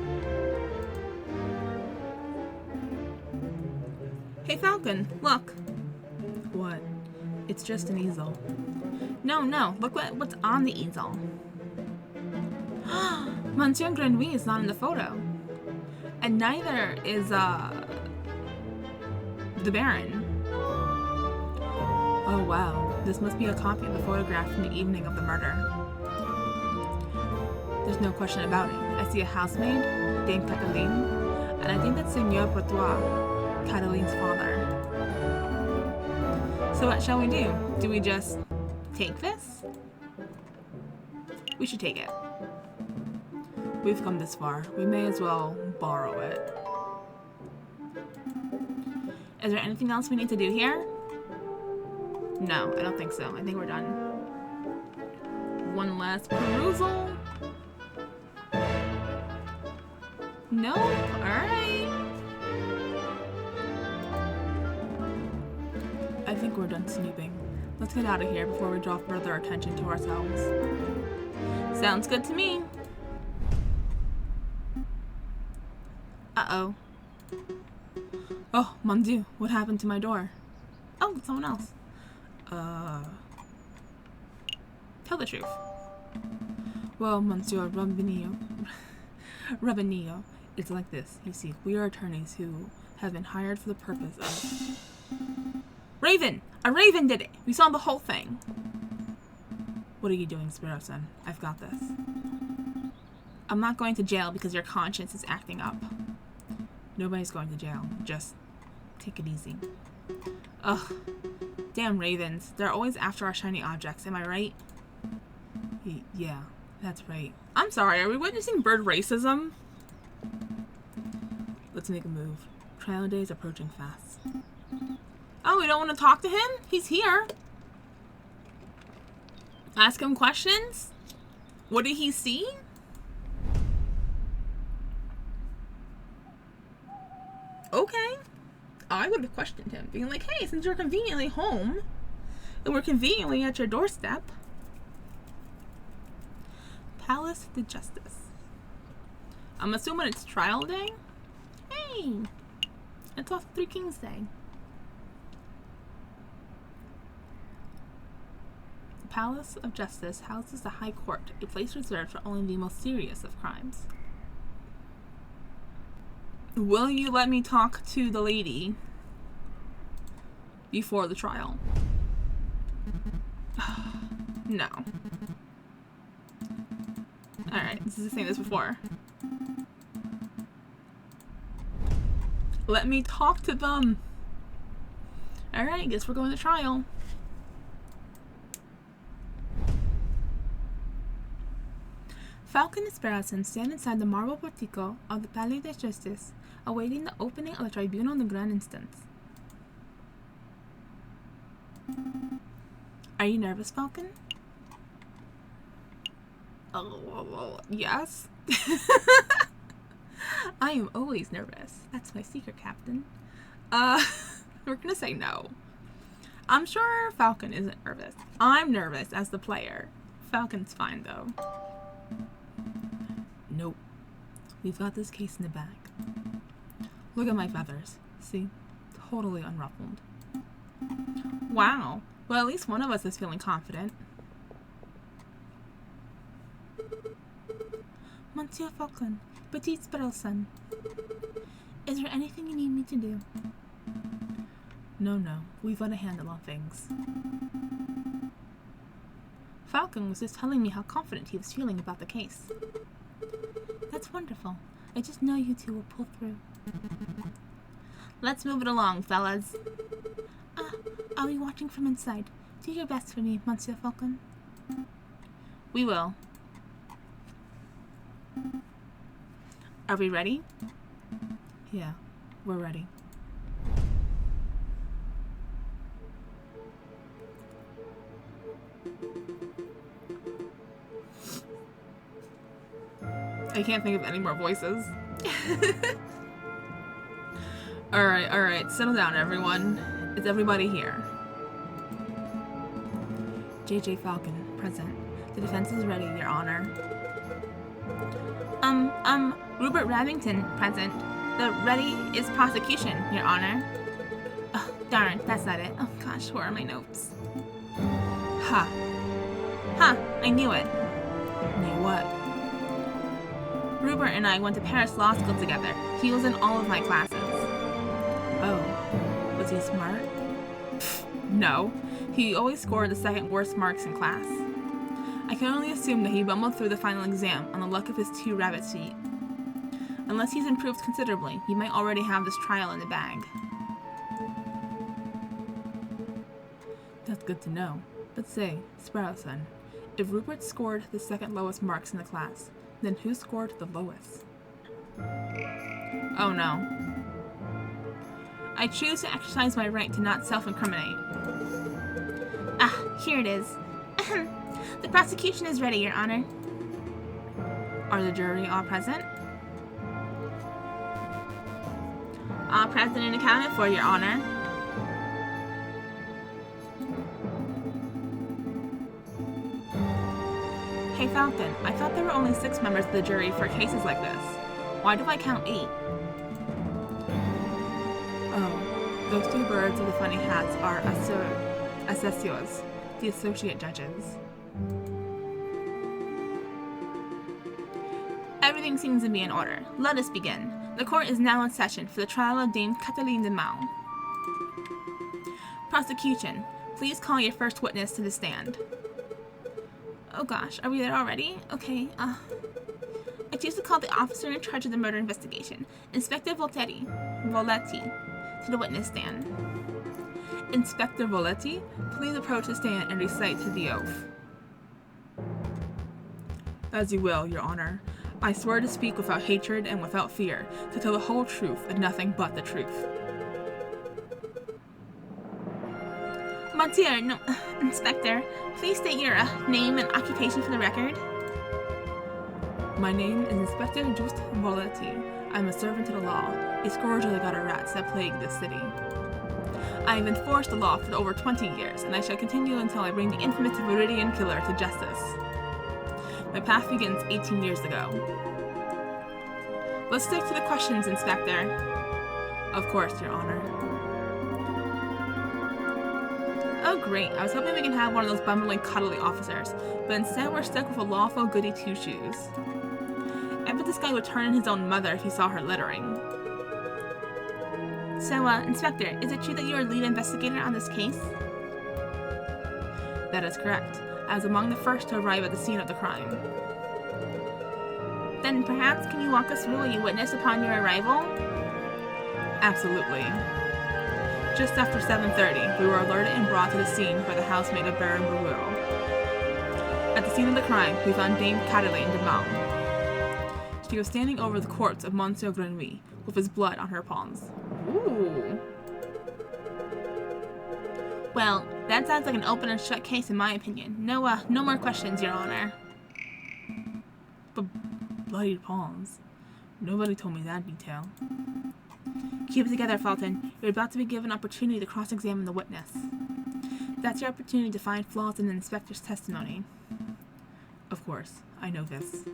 S1: Hey Falcon, look! What? It's just an easel. No, look what's on the easel. Monsieur Grenouille is not in the photo. And neither is, the Baron. Oh wow, this must be a copy of the photograph from the evening of the murder. There's no question about it. I see a housemaid, Dame Cataline, and I think that's Seigneur Portois, Cataline's father. So what shall we do? Do we just take this? We should take it. We've come this far. We may as well borrow it. Is there anything else we need to do here? No, I don't think so. I think we're done. One last perusal. Nope. Alright. I think we're done snooping. Let's get out of here before we draw further attention to ourselves. Sounds good to me. Uh-oh. Oh, mon Dieu, what happened to my door? Oh, it's someone else. Tell the truth. Well, Monsieur Rabanillo, it's like this. You see, we are attorneys who have been hired for the purpose of... Raven! A raven did it! We saw the whole thing. What are you doing, Sparrow-san? I've got this. I'm not going to jail because your conscience is acting up. Nobody's going to jail. Just take it easy. Ugh. Damn ravens. They're always after our shiny objects, am I right? Yeah, that's right. I'm sorry, are we witnessing bird racism? Let's make a move. Trial day is approaching fast. Oh, we don't want to talk to him? He's here. Ask him questions? What did he see? Okay. I would have questioned him, being like, hey, since you're conveniently home, and we're conveniently at your doorstep. Palace de Justice. I'm assuming it's trial day? Hey! It's also Three Kings Day. The Palace of Justice houses the High Court, a place reserved for only the most serious of crimes. Will you let me talk to the lady before the trial? No. Alright, this is the same as before. Let me talk to them. Alright, guess we're going to trial. Falcon and Sparrowson stand inside the marble portico of the Palais de Justice, awaiting the opening of the Tribunal de Grand Instance. Are you nervous, Falcon? Oh, yes. I am always nervous. That's my secret, Captain. We're gonna say no. I'm sure Falcon isn't nervous. I'm nervous as the player. Falcon's fine, though. Nope. We've got this case in the bag.
S2: Look at my feathers. See? Totally unruffled.
S1: Wow. Well, at least one of us is feeling confident. Monsieur Falcon, Petit Sparrowson. Is there anything you need me to do?
S2: No. We've got a handle on things.
S1: Falcon was just telling me how confident he was feeling about the case. That's wonderful. I just know you two will pull through. Let's move it along, fellas. I'll be watching from inside. Do your best for me, Monsieur Falcon. We will. Are we ready?
S2: Yeah, we're ready.
S1: I can't think of any more voices.
S2: Alright, settle down, everyone. Is everybody here? J.J. Falcon, present. The defense is ready, Your Honor.
S1: Rupert Remington, present. The ready is prosecution, Your Honor. Oh, darn, that's not it. Oh gosh, where are my notes? Ha, I knew it.
S2: Knew what?
S1: Rupert and I went to Paris Law School together. He was in all of my classes.
S2: Oh, was he smart?
S1: No, he always scored the second worst marks in class. I can only assume that he bumbled through the final exam on the luck of his 2 rabbit feet. Unless he's improved considerably, he might already have this trial in the bag.
S2: That's good to know. But say, Sparrowson, if Rupert scored the second lowest marks in the class, then who scored the lowest?
S1: Oh no. I choose to exercise my right to not self-incriminate. Here it is. The prosecution is ready, Your Honor.
S2: Are the jury all present?
S1: All present and accounted for, Your Honor. Hey Falcon, I thought there were only 6 members of the jury for cases like this. Why do I count 8?
S2: Oh, those 2 birds with the funny hats are assessors, the associate judges.
S1: Everything seems to be in order. Let us begin. The court is now in session for the trial of Dame Cataline de Mau. Prosecution, please call your first witness to the stand. Oh gosh, are we there already? Okay, I choose to call the officer in charge of the murder investigation, Inspector Voletti, to the witness stand.
S2: Inspector Voletti, please approach the stand and recite to the oath. As you will, Your Honor. I swear to speak without hatred and without fear, to tell the whole truth and nothing but the truth.
S1: Monsieur, no, Inspector, please state your name and occupation for the record.
S2: My name is Inspector Just Voletti. I'm a servant to the law, a scourge of the gutter rats that plague this city. I have enforced the law for over 20 years, and I shall continue until I bring the infamous Viridian killer to justice. My path begins 18 years ago.
S1: Let's stick to the questions, Inspector.
S2: Of course, Your Honor.
S1: Oh great, I was hoping we could have one of those bumbling, cuddly officers, but instead we're stuck with a lawful goody two-shoes. I bet this guy would turn in his own mother if he saw her littering. So, Inspector, is it true that you are lead investigator on this case?
S2: That is correct. I was among the first to arrive at the scene of the crime.
S1: Then perhaps can you walk us through what you witnessed upon your arrival?
S2: Absolutely. Just after 7:30, we were alerted and brought to the scene by the housemaid of Baron Bruel. At the scene of the crime, we found Dame Cataline de Mau. She was standing over the corpse of Monsieur Grenouille, with his blood on her palms.
S1: Ooh. Well, that sounds like an open and shut case in my opinion. No more questions, Your Honor.
S2: But bloodied palms? Nobody told me that detail.
S1: Keep it together, Fulton. You're about to be given an opportunity to cross-examine the witness. That's your opportunity to find flaws in the inspector's testimony.
S2: Of course, I know this.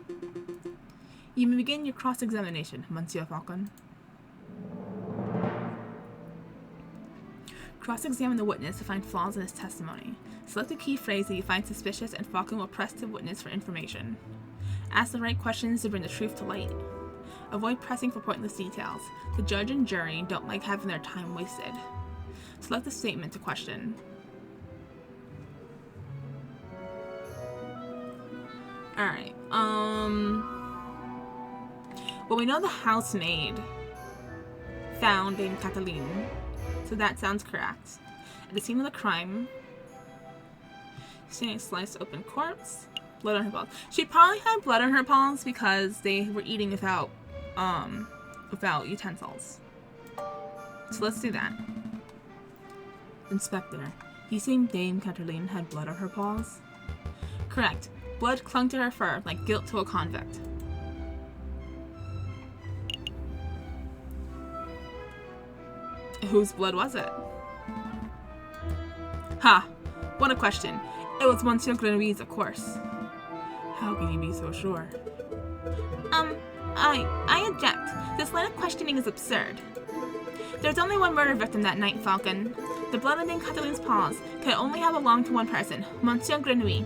S1: You may begin your cross-examination, Monsieur Falcon. Cross-examine the witness to find flaws in his testimony. Select a key phrase that you find suspicious and Falcon will press the witness for information. Ask the right questions to bring the truth to light. Avoid pressing for pointless details. The judge and jury don't like having their time wasted. Select a statement to question. Alright, well, we know the housemaid found Dame Cataline, so that sounds correct. At the scene of the crime, seeing a sliced open corpse, blood on her paws. She probably had blood on her paws because they were eating without utensils. So let's do that. Inspector, you saying Dame Cataline had blood on her paws? Correct. Blood clung to her fur like guilt to a convict. Whose blood was it? Ha! What a question. It was Monsieur Grenouille's, of course. How can you be so sure? I object. This line of questioning is absurd. There's only one murder victim that night, Falcon. The blood on Dame Cataline's paws could only have belonged to one person, Monsieur Grenouille.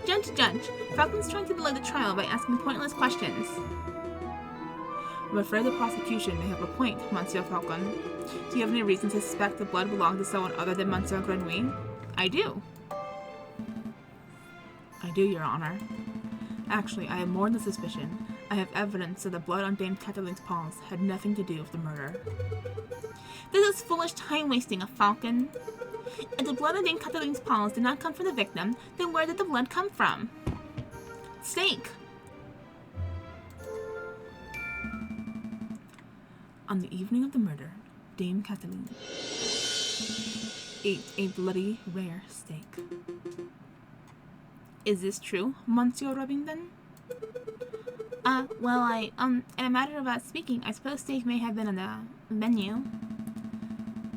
S1: Judge, Falcon's trying to delay the trial by asking pointless questions. I'm afraid the prosecution may have a point, Monsieur Falcon. Do you have any reason to suspect the blood belonged to someone other than Monsieur Grenouille? I do. I do, Your Honor. Actually, I have more than suspicion. I have evidence that the blood on Dame Cataline's paws had nothing to do with the murder. This is foolish time-wasting, Falcon. If the blood on Dame Cataline's paws did not come from the victim, then where did the blood come from? Steak! On the evening of the murder, Dame Cataline ate a bloody rare steak. Is this true, Monsieur Robington? Well, in a matter of speaking, I suppose steak may have been on the menu.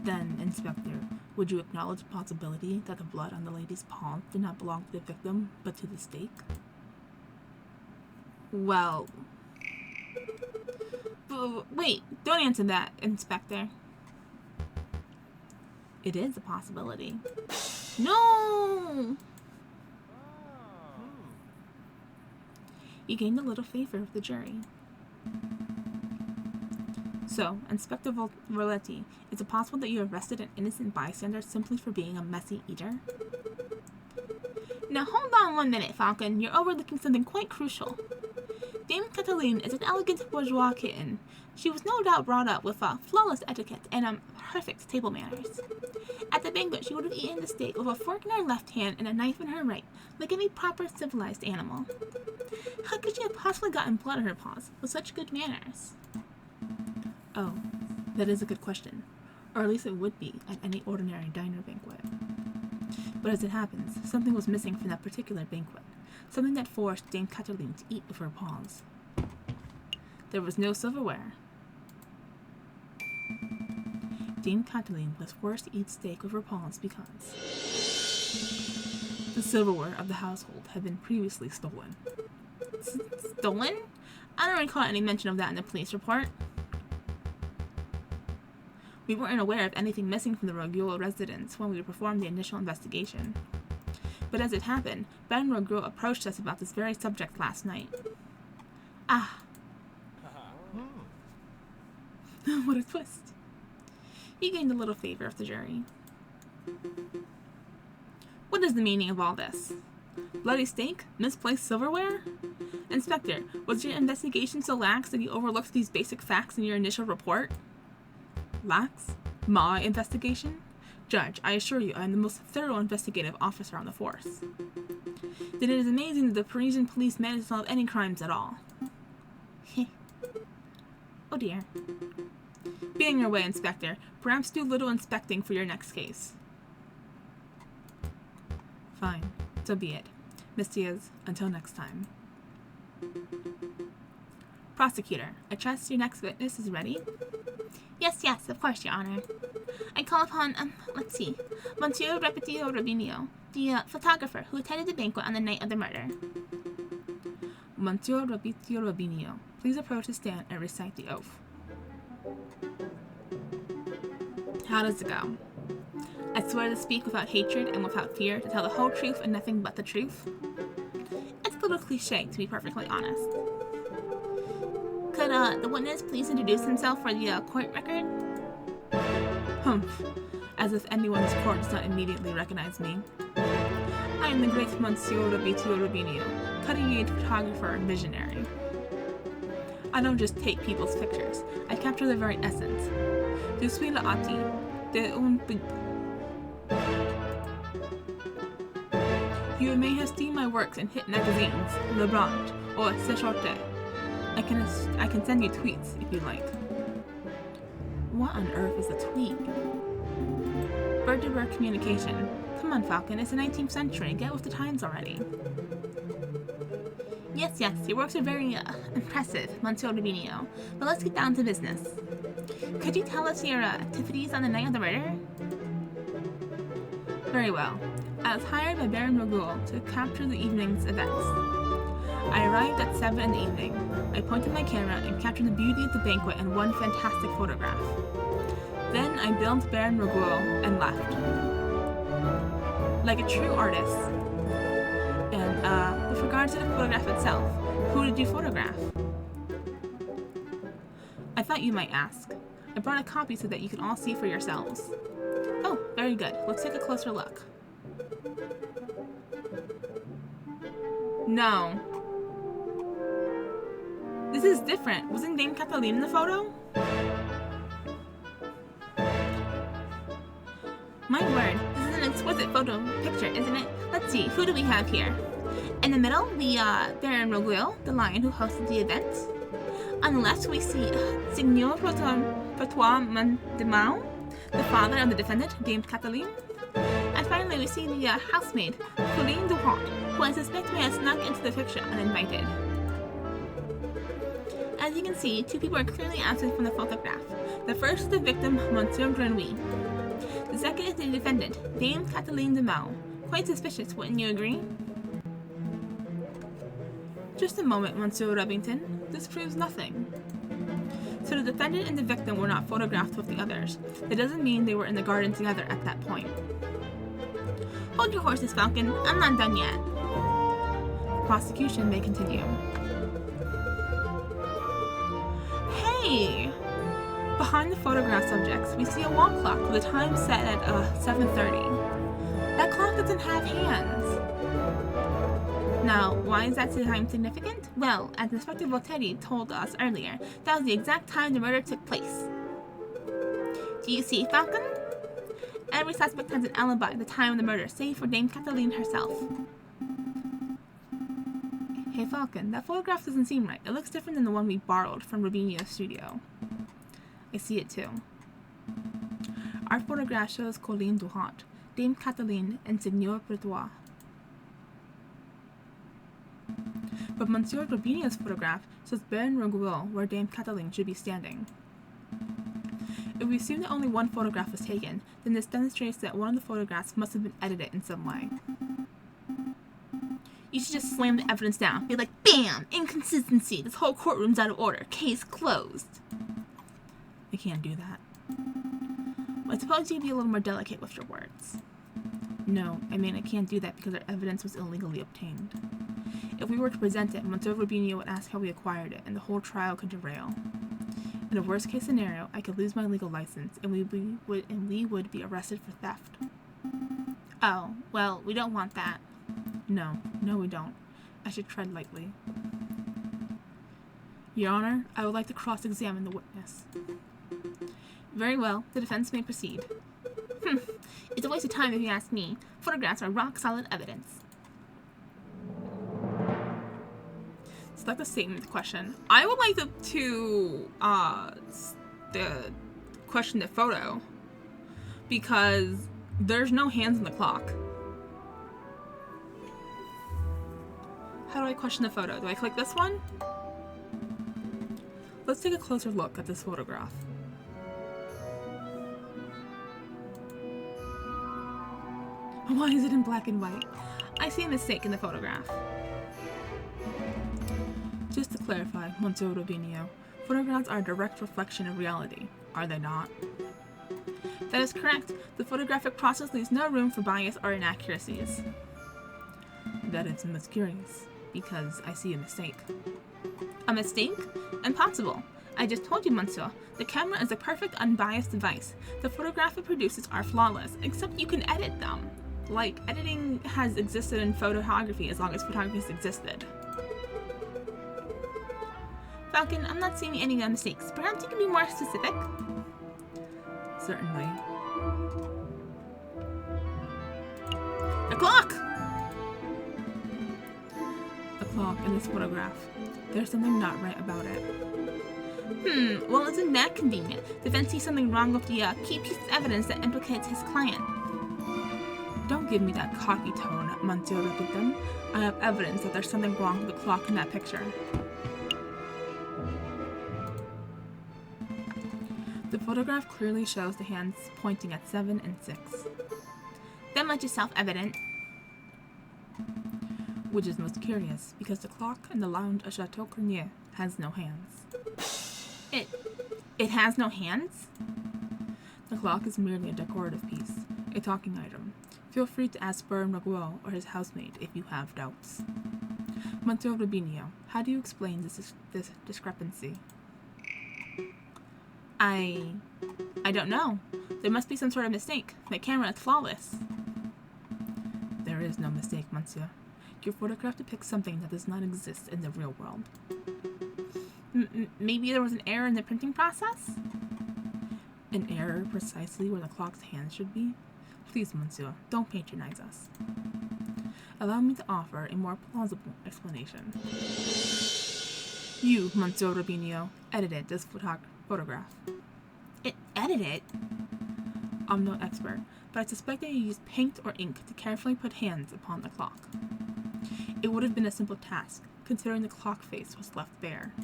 S1: Then, Inspector, would you acknowledge the possibility that the blood on the lady's paw did not belong to the victim, but to the steak? Well... Wait, don't answer that, Inspector. It is a possibility. No! You gained a little favor of the jury. So, Inspector Voletti, is it possible that you arrested an innocent bystander simply for being a messy eater? Now hold on 1 minute, Falcon. You're overlooking something quite crucial. Dame Cataline is an elegant bourgeois kitten. She was no doubt brought up with flawless etiquette and perfect table manners. At the banquet, she would have eaten the steak with a fork in her left hand and a knife in her right, like any proper civilized animal. How could she have possibly gotten blood on her paws with such good manners? Oh, that is a good question. Or at least it would be at any ordinary diner banquet. But as it happens, something was missing from that particular banquet. Something that forced Dame Cataline to eat with her paws. There was no silverware. Dame Cataline was forced to eat steak with her paws because the silverware of the household had been previously stolen. Stolen? I don't recall any mention of that in the police report. We weren't aware of anything missing from the Rogueau residence when we performed the initial investigation. But as it happened, Baron Rogueau approached us about this very subject last night. Ah. What a twist. You gained a little favor of the jury. What is the meaning of all this? Bloody steak? Misplaced silverware? Inspector, was your investigation so lax that you overlooked these basic facts in your initial report? Lax? My investigation? Judge, I assure you I am the most thorough investigative officer on the force. Then it is amazing that the Parisian police managed to solve any crimes at all. Oh dear. Be on your way, Inspector. Perhaps do a little inspecting for your next case. Fine. So be it. Miss Diaz, until next time. Prosecutor, I trust your next witness is ready? Yes, of course, Your Honor. I call upon, let's see, Monsieur Repetito Robinho, the photographer who attended the banquet on the night of the murder. Monsieur Repetito Robinho, please approach the stand and recite the oath. How does it go? I swear to speak without hatred and without fear, to tell the whole truth and nothing but the truth. It's a little cliche, to be perfectly honest. Could the witness please introduce himself for the court record?
S2: Humph. As if anyone's court does not immediately recognize me. I am the great Monsieur Vitio Rubinio, cutting-edge photographer and visionary. I don't just take people's pictures, I capture their very essence. Je suis l'ati de un You may have seen my works in hit magazines, Le Brand, or Séchorte. I can send you tweets if you like.
S1: What on earth is a tweet? Bird-to-bird communication. Come on, Falcon, it's the 19th century. Get with the times already. Yes, your works are very impressive, Monsieur Rubinio. But let's get down to business. Could you tell us your activities on the night of the murder?
S2: Very well. I was hired by Baron Rogul to capture the evening's events. I arrived at 7 in the evening. I pointed my camera and captured the beauty of the banquet in one fantastic photograph. Then I billed Baron Rogul and left. Like a true artist. And, with regard to the photograph itself, who did you photograph? I thought you might ask. I brought a copy so that you can all see for yourselves.
S1: Oh, very good. Let's take a closer look.
S2: No. This is different. Wasn't Dame Catalina in the photo?
S1: My word, this is an exquisite picture, isn't it? Let's see, who do we have here? In the middle, the Baron Rogul, the lion who hosted the event. On the left, we see Signor Pertois Mandemau, the father of the defendant, Dame Cataline. And finally, we see the housemaid, Colleen Duhart, who I suspect may have snuck into the picture uninvited. As you can see, two people are clearly absent from the photograph. The first is the victim, Monsieur Grenouille. The second is the defendant, Dame Cataline de Mau. Quite suspicious, wouldn't you agree?
S2: Just a moment, Monsieur Rubbington. This proves nothing. So the defendant and the victim were not photographed with the others. That doesn't mean they were in the garden together at that point.
S1: Hold your horses, Falcon. I'm not done yet.
S2: The prosecution may continue. Hey! Behind the photograph subjects, we see a wall clock with a time set at 7:30. That clock doesn't have hands.
S1: Now, why is that time significant? Well, as Inspector Voltetti told us earlier, that was the exact time the murder took place. Do you see, Falcon? Every suspect has an alibi at the time of the murder, save for Dame Cataline herself.
S2: Hey Falcon, that photograph doesn't seem right. It looks different than the one we borrowed from Rubinio's studio. I see it too. Our photograph shows Colleen Duhart, Dame Cataline, and Signor Pertois. But Monsieur Rubinio's photograph shows Baron Rogul where Dame Cataline should be standing. If we assume that only one photograph was taken, then this demonstrates that one of the photographs must have been edited in some way.
S1: You should just slam the evidence down. Be like, BAM! Inconsistency! This whole courtroom's out of order. Case closed.
S2: I can't do that.
S1: Well, I suppose you'd be a little more delicate with your words.
S2: No, I mean I can't do that because our evidence was illegally obtained. If we were to present it, Monsieur Rubinio would ask how we acquired it, and the whole trial could derail. In a worst-case scenario, I could lose my legal license, and we would be arrested for theft.
S1: Oh, well, we don't want that.
S2: No, we don't. I should tread lightly. Your Honor, I would like to cross-examine the witness.
S1: Very well, the defense may proceed. It's a waste of time if you ask me. Photographs are rock-solid evidence.
S2: Select the statement question. I would like to question the photo because there's no hands on the clock. How do I question the photo? Do I click this one? Let's take a closer look at this photograph. Why is it in black and white? I see a mistake in the photograph. Just to clarify, Monsieur Rubinio, photographs are a direct reflection of reality, are they not?
S1: That is correct. The photographic process leaves no room for bias or inaccuracies.
S2: That is most curious, because I see a mistake.
S1: A mistake? Impossible. I just told you, monsieur. The camera is a perfect unbiased device. The photographs it produces are flawless, except you can edit them. Like, editing has existed in photography as long as photography has existed. Falcon, I'm not seeing any mistakes. Perhaps you can be more specific?
S2: Certainly.
S1: The clock!
S2: The clock in this photograph. There's something not right about it.
S1: Well, isn't that convenient? Defense sees something wrong with the key piece of evidence that implicates his client.
S2: Don't give me that cocky tone, Monsieur Repetton. I have evidence that there's something wrong with the clock in that picture. The photograph clearly shows the hands pointing at 7 and 6.
S1: That much is self-evident.
S2: Which is most curious, because the clock in the lounge of Chateau Cornier has no hands.
S1: It has no hands?
S2: The clock is merely a decorative piece, a talking item. Feel free to ask Baron Raguel or his housemaid if you have doubts. Monsieur Rubinio, how do you explain this discrepancy?
S1: I don't know. There must be some sort of mistake. My camera is flawless.
S2: There is no mistake, monsieur. Your photograph depicts something that does not exist in the real world.
S1: Maybe there was an error in the printing process?
S2: An error precisely where the clock's hands should be? Please, monsieur, don't patronize us. Allow me to offer a more plausible explanation. You, Monsieur Rubinio, edited this photograph.
S1: It edited?
S2: I'm no expert, but I suspect that you used paint or ink to carefully put hands upon the clock. It would have been a simple task, considering the clock face was left bare.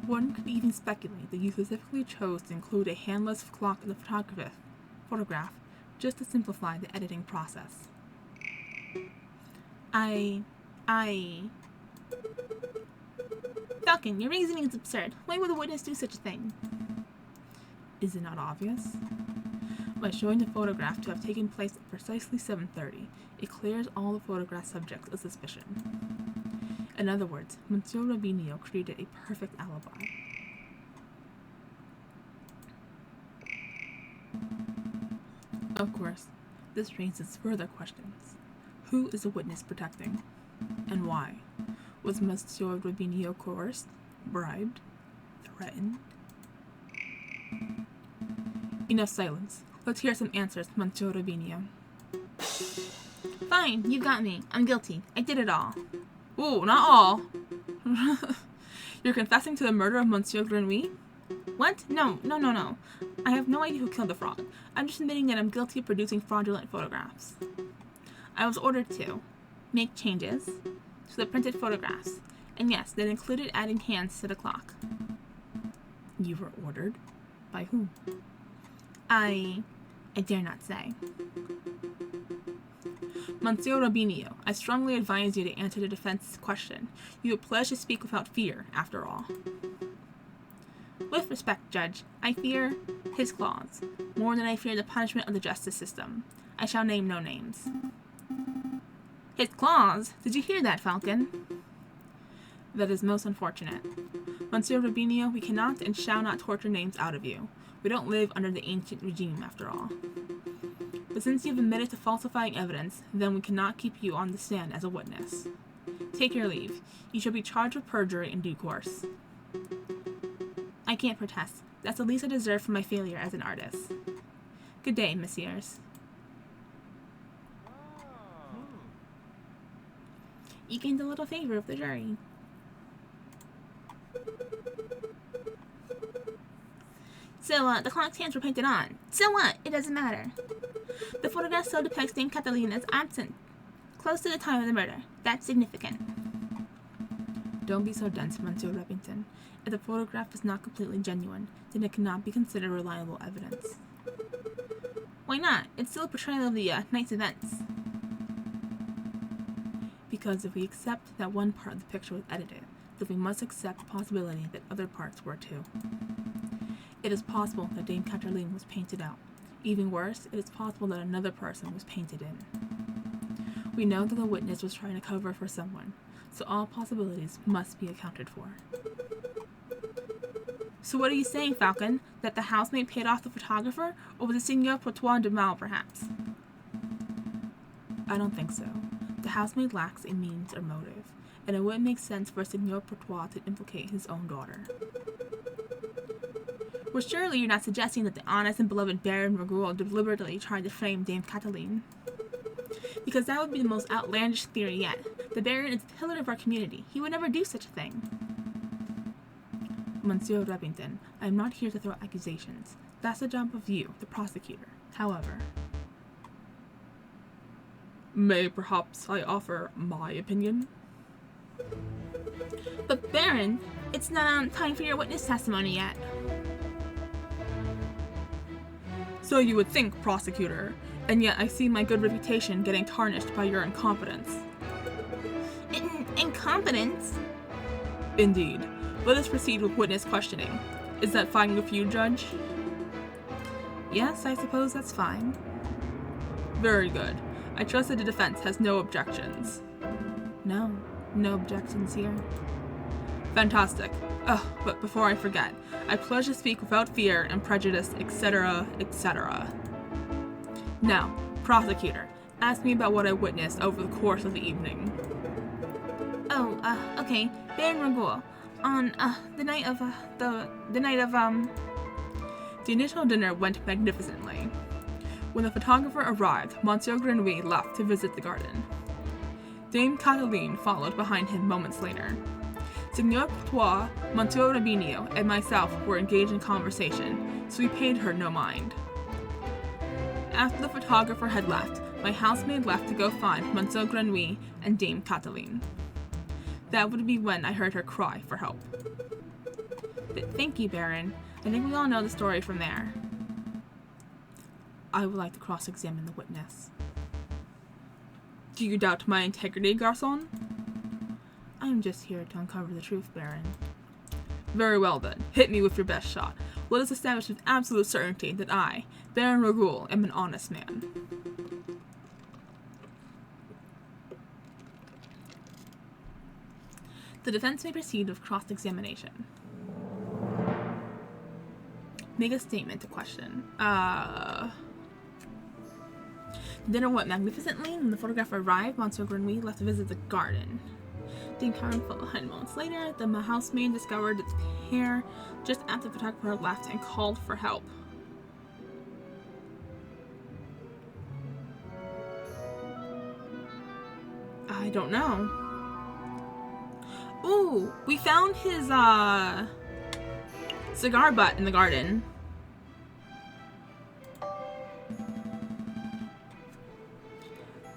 S2: One could even speculate that you specifically chose to include a handless clock in the photograph just to simplify the editing process.
S1: Falcon, your reasoning is absurd. Why would a witness do such a thing?
S2: Is it not obvious? By showing the photograph to have taken place at precisely 7:30, it clears all the photograph subjects of suspicion. In other words, Monsieur Rubinio created a perfect alibi. Of course, this raises further questions. Who is the witness protecting? And why? Was Monsieur Rubinio coerced, bribed, threatened? Enough silence. Let's hear some answers, Monsieur Rubinio.
S1: Fine, you got me. I'm guilty. I did it all.
S2: Ooh, not all. You're confessing to the murder of Monsieur Grenouille?
S1: What? No. I have no idea who killed the fraud. I'm just admitting that I'm guilty of producing fraudulent photographs. I was ordered to make changes to the printed photographs, and yes, that included adding hands to the clock.
S2: You were ordered? By whom?
S1: I dare not say.
S2: Monsieur Rubinio, I strongly advise you to answer the defense's question. You have pledged to speak without fear, after all.
S1: With respect, Judge, I fear his claws, more than I fear the punishment of the justice system. I shall name no names. His claws? Did you hear that, Falcon?
S2: That is most unfortunate. Monsieur Rubinio, we cannot and shall not torture names out of you. We don't live under the ancient regime, after all. But since you've admitted to falsifying evidence, then we cannot keep you on the stand as a witness. Take your leave. You shall be charged with perjury in due course.
S1: I can't protest. That's the least I deserve for my failure as an artist. Good day, messieurs. You gained a little favor of the jury. So, the clock's hands were painted on. So what? It doesn't matter. The photograph still depicts Dame Catalina as absent, close to the time of the murder. That's significant.
S2: Don't be so dense, Monsieur Repington. If the photograph is not completely genuine, then it cannot be considered reliable evidence.
S1: Why not? It's still a portrayal of the night's events.
S2: Because if we accept that one part of the picture was edited, then we must accept the possibility that other parts were too.
S1: It is possible that Dame Cataline was painted out. Even worse, it is possible that another person was painted in. We know that the witness was trying to cover for someone, so all possibilities must be accounted for. So what are you saying, Falcon? That the housemaid paid off the photographer, or was it Signor Potois de Mal, perhaps? I don't think so. The housemaid lacks a means or motive, and it wouldn't make sense for Signor Potois to implicate his own daughter. Well, surely you're not suggesting that the honest and beloved Baron Regul deliberately tried to frame Dame Cataline? Because that would be the most outlandish theory yet. The Baron is the pillar of our community. He would never do such a thing. Monsieur Reppington, I am not here to throw accusations. That's the job of you, the prosecutor. However...
S2: May perhaps I offer my opinion?
S1: But Baron, it's not time for your witness testimony yet.
S2: So you would think, prosecutor, and yet I see my good reputation getting tarnished by your incompetence.
S1: Incompetence?
S2: Indeed. Let us proceed with witness questioning. Is that fine with you, Judge?
S1: Yes, I suppose that's fine.
S2: Very good. I trust that the defense has no objections.
S1: No objections here.
S2: Fantastic. But before I forget, I pledge to speak without fear and prejudice, etc., etc. Now, prosecutor, ask me about what I witnessed over the course of the evening.
S1: Okay. Baron Regul, on, the night of...
S2: The initial dinner went magnificently. When the photographer arrived, Monsieur Grenouille left to visit the garden. Dame Cataline followed behind him moments later. Signor Potois, Monsieur Rabinio, and myself were engaged in conversation, so we paid her no mind. After the photographer had left, my housemaid left to go find Monsieur Grenouille and Dame Cataline. That would be when I heard her cry for help.
S1: Thank you, Baron. I think we all know the story from there. I would like to cross-examine the witness.
S2: Do you doubt my integrity, Garçon?
S1: I am just here to uncover the truth, Baron.
S2: Very well then, hit me with your best shot. Let us establish with absolute certainty that I, Baron Regul, am an honest man.
S1: The defense may proceed with cross-examination. Make a statement to question. Dinner went magnificently. When the photographer arrived, Monsieur Grenouille left to visit the garden. Dame Cataline fell behind moments later. The housemaid discovered its hair just after the photographer left and called for help.
S2: I don't know.
S1: Ooh, we found his, cigar butt in the garden.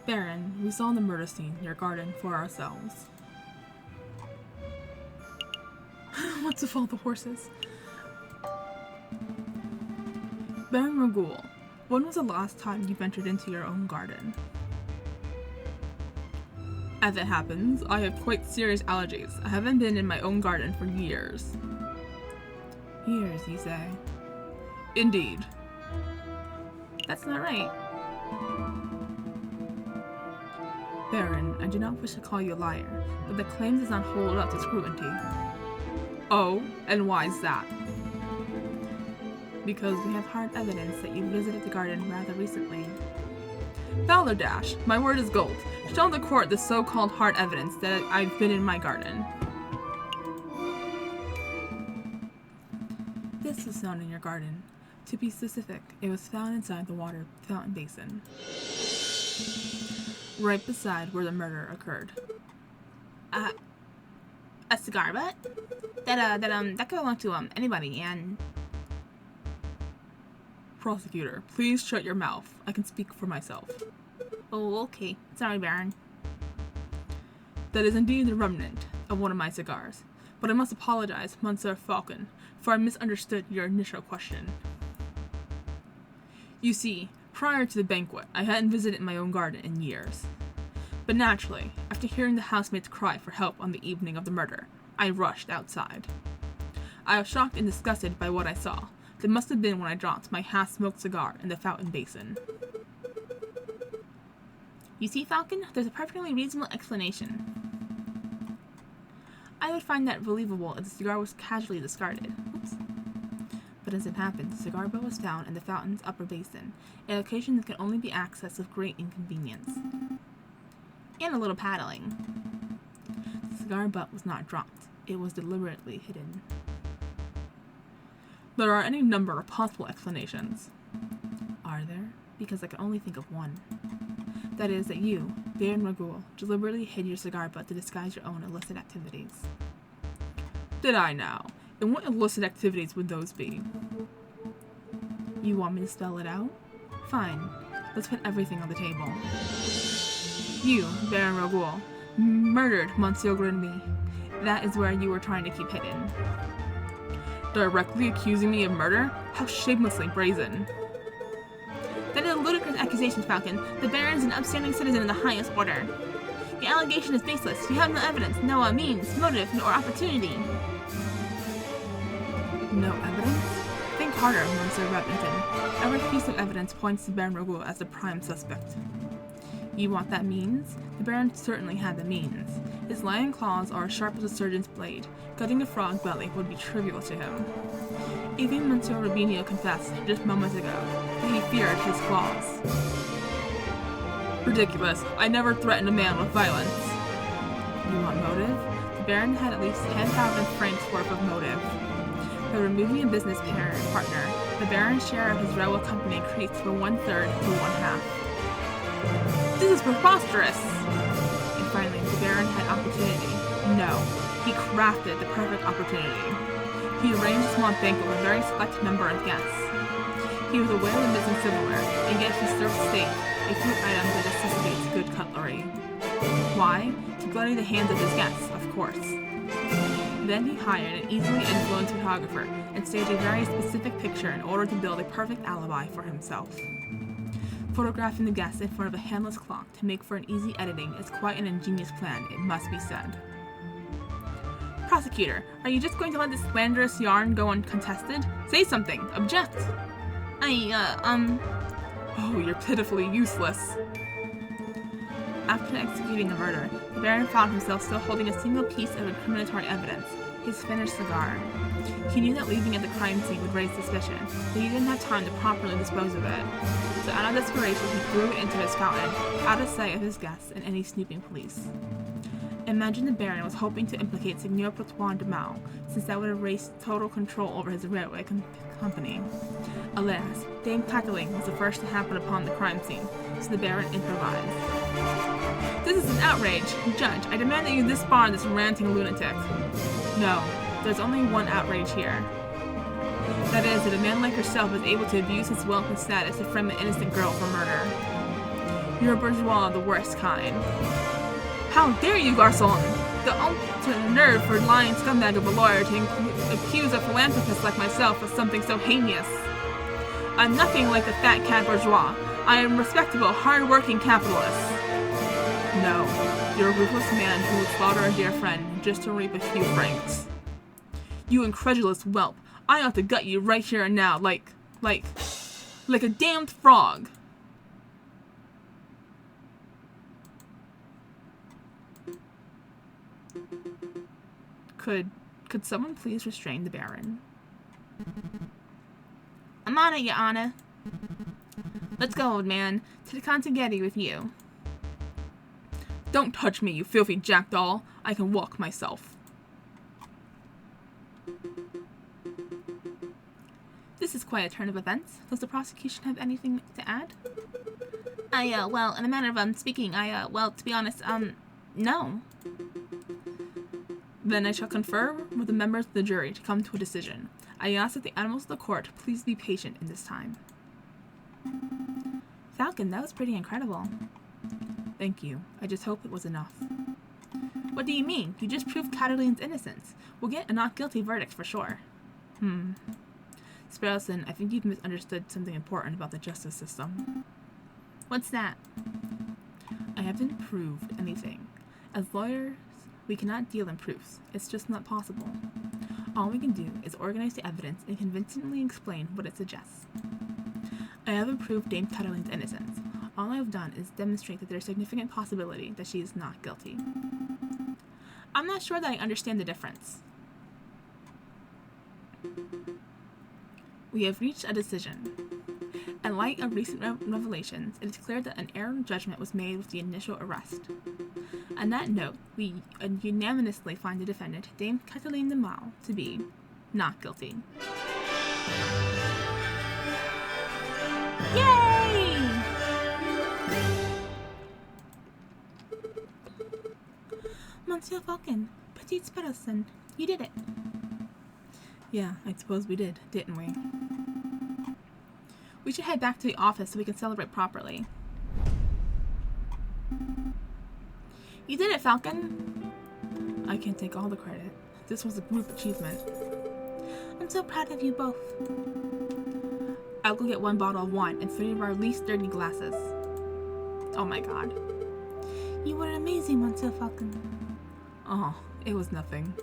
S2: Baron, we saw the murder scene in your garden for ourselves. What's with all the horses? Baron Regul, when was the last time you ventured into your own garden? As it happens, I have quite serious allergies. I haven't been in my own garden for years.
S1: Years, you say?
S2: Indeed.
S1: That's not right.
S2: Baron, I do not wish to call you a liar, but the claim does not hold up to scrutiny. Oh, and why is that?
S1: Because we have hard evidence that you visited the garden rather recently.
S2: Balderdash, my word is gold. Show the court the so-called hard evidence that I've been in my garden.
S1: This was found in your garden. To be specific, it was found inside the water fountain basin. Right beside where the murder occurred. A cigar butt? That could belong to, anybody, and...
S2: Prosecutor, please shut your mouth. I can speak for myself.
S1: Oh, okay. Sorry, Baron.
S2: That is indeed the remnant of one of my cigars. But I must apologize, Monsieur Falcon, for I misunderstood your initial question. You see, prior to the banquet, I hadn't visited my own garden in years. But naturally, after hearing the housemaid's cry for help on the evening of the murder, I rushed outside. I was shocked and disgusted by what I saw, That must have been when I dropped my half-smoked cigar in the fountain basin.
S1: You see, Falcon, there's a perfectly reasonable explanation. I would find that believable if the cigar was casually discarded. Oops. But as it happened, the cigar butt was found in the fountain's upper basin, a location that can only be accessed with great inconvenience. And a little paddling. The cigar butt was not dropped. It was deliberately hidden.
S2: There are any number of possible explanations.
S1: Are there? Because I can only think of one. That is that you, Baron Ragul, deliberately hid your cigar butt to disguise your own illicit activities.
S2: Did I now? And what illicit activities would those be?
S1: You want me to spell it out? Fine. Let's put everything on the table. You, Baron Ragul, murdered Monsieur Grinby. That is where you were trying to keep hidden.
S2: Directly accusing me of murder? How shamelessly brazen.
S1: That is a ludicrous accusation, Falcon. The Baron is an upstanding citizen of the highest order. The allegation is baseless. You have no evidence, no means, motive, nor opportunity.
S2: No evidence? Think harder, Monsieur Repington. Every piece of evidence points to Baron Ragul as the prime suspect.
S1: You want that means? The Baron certainly had the means.
S2: His lion claws are as sharp as a surgeon's blade. Gutting a frog belly would be trivial to him. Even Monsieur Rubinio confessed, just moments ago, that he feared his claws. Ridiculous. I never threatened a man with violence.
S1: You want motive? The Baron had at least 10,000 francs worth of motive. By removing a business partner, the Baron's share of his railway company increased from 1/3 to 1/2.
S2: This is preposterous!
S1: And finally, the Baron had opportunity. No, he crafted the perfect opportunity.
S2: He arranged a small banquet with a very select number of guests. He was aware of missing silverware, and yet he served steak, a food item that necessitates good cutlery. Why? To gladden the hands of his guests, of course. Then he hired an easily influenced photographer and staged a very specific picture in order to build a perfect alibi for himself. Photographing the guests in front of a handless clock to make for an easy editing is quite an ingenious plan, it must be said.
S1: Prosecutor, are you just going to let this slanderous yarn go uncontested? Say something! Object!
S2: Oh, you're pitifully useless.
S1: After executing the murder, the Baron found himself still holding a single piece of incriminatory evidence, his finished cigar. He knew that leaving at the crime scene would raise suspicion, but he didn't have time to properly dispose of it. So out of desperation, he threw it into his fountain, out of sight of his guests and any snooping police. Imagine the Baron was hoping to implicate Seigneur Protoine de Mal, since that would erase total control over his railway company. Alas, Dame Catelyn was the first to happen upon the crime scene, so the Baron improvised.
S2: This is an outrage! Judge, I demand that you disbar this ranting lunatic.
S1: No, there's only one outrage here. That is, that a man like yourself is able to abuse his wealth and status to frame an innocent girl for murder. You're a bourgeois of the worst kind.
S2: How dare you, garçon! The ultimate nerve for a lying scumbag of a lawyer to accuse a philanthropist like myself of something so heinous. I'm nothing like the fat cat bourgeois. I am a respectable, hard-working capitalist. No, you're a ruthless man who would slaughter a dear friend just to reap a few francs. You incredulous whelp! I ought to gut you right here and now, like a damned frog. Could someone please restrain the Baron?
S1: I'm on it, Your Honor. Let's go, old man, to the Consigliere with you.
S2: Don't touch me, you filthy jackdaw. I can walk myself.
S1: This is quite a turn of events. Does the prosecution have anything to add? Well, in a manner of speaking, well, to be honest, no.
S2: Then I shall confer with the members of the jury to come to a decision. I ask that the animals of the court please be patient in this time.
S1: Falcon, that was pretty incredible.
S2: Thank you. I just hope it was enough.
S1: What do you mean? You just proved Catalin's innocence. We'll get a not guilty verdict for sure.
S2: Sparrowson, I think you've misunderstood something important about the justice system.
S1: What's that?
S2: I haven't proved anything. As lawyers, we cannot deal in proofs. It's just not possible.
S1: All we can do is organize the evidence and convincingly explain what it suggests. I haven't proved Dame Catalin's innocence. All I've done is demonstrate that there's a significant possibility that she is not guilty. I'm not sure that I understand the difference. We have reached a decision. In light of recent revelations, it is clear that an error in judgment was made with the initial arrest. On that note, we unanimously find the defendant, Dame Cataline de Mal, to be not guilty. Yay! Monsieur Falcon, Petite Sparrowson, you did it.
S2: Yeah, I suppose we did, didn't we?
S1: We should head back to the office so we can celebrate properly. You did it, Falcon!
S2: I can't take all the credit. This was a group achievement.
S1: I'm so proud of you both. I'll go get 1 bottle of wine and 3 of our least dirty glasses. Oh my god. You were amazing, Monsieur Falcon.
S2: Oh, it was nothing.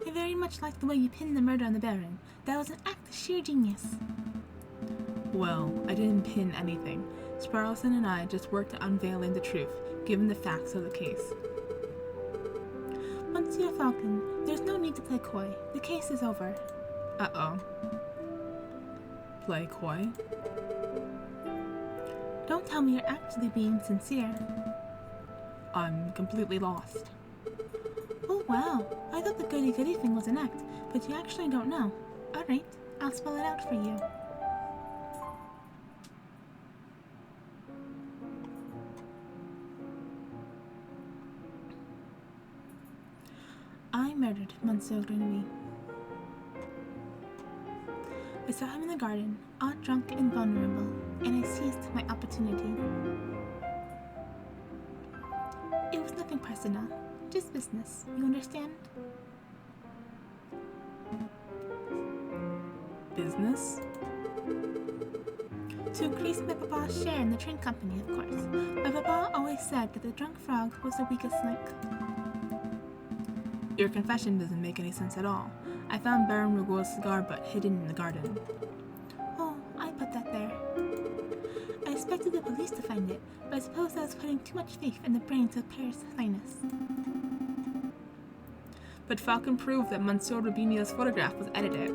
S1: I very much like the way you pinned the murder on the Baron. That was an act of sheer genius.
S2: Well, I didn't pin anything. Sparrowson and I just worked on unveiling the truth, given the facts of the case.
S1: Monsieur Falcon, there's no need to play coy. The case is over.
S2: Uh-oh. Play coy?
S1: Don't tell me you're actually being sincere.
S2: I'm completely lost.
S1: Oh wow, I thought the goody-goody thing was an act, but you actually don't know. Alright, I'll spell it out for you. I murdered Monsieur Grenouille. I saw him in the garden, all drunk and vulnerable, and I seized my opportunity. It was nothing personal, just business, you understand?
S2: Business?
S1: To increase my papa's share in the train company, of course. My papa always said that the drunk frog was the weakest link.
S2: Your confession doesn't make any sense at all. I found Baron Rogo's cigar butt hidden in the garden.
S1: Oh, I put that there. I expected the police to find it, but I suppose I was putting too much faith in the brains of Paris' finest.
S2: But Falcon proved that Monsieur Rubinio's photograph was edited.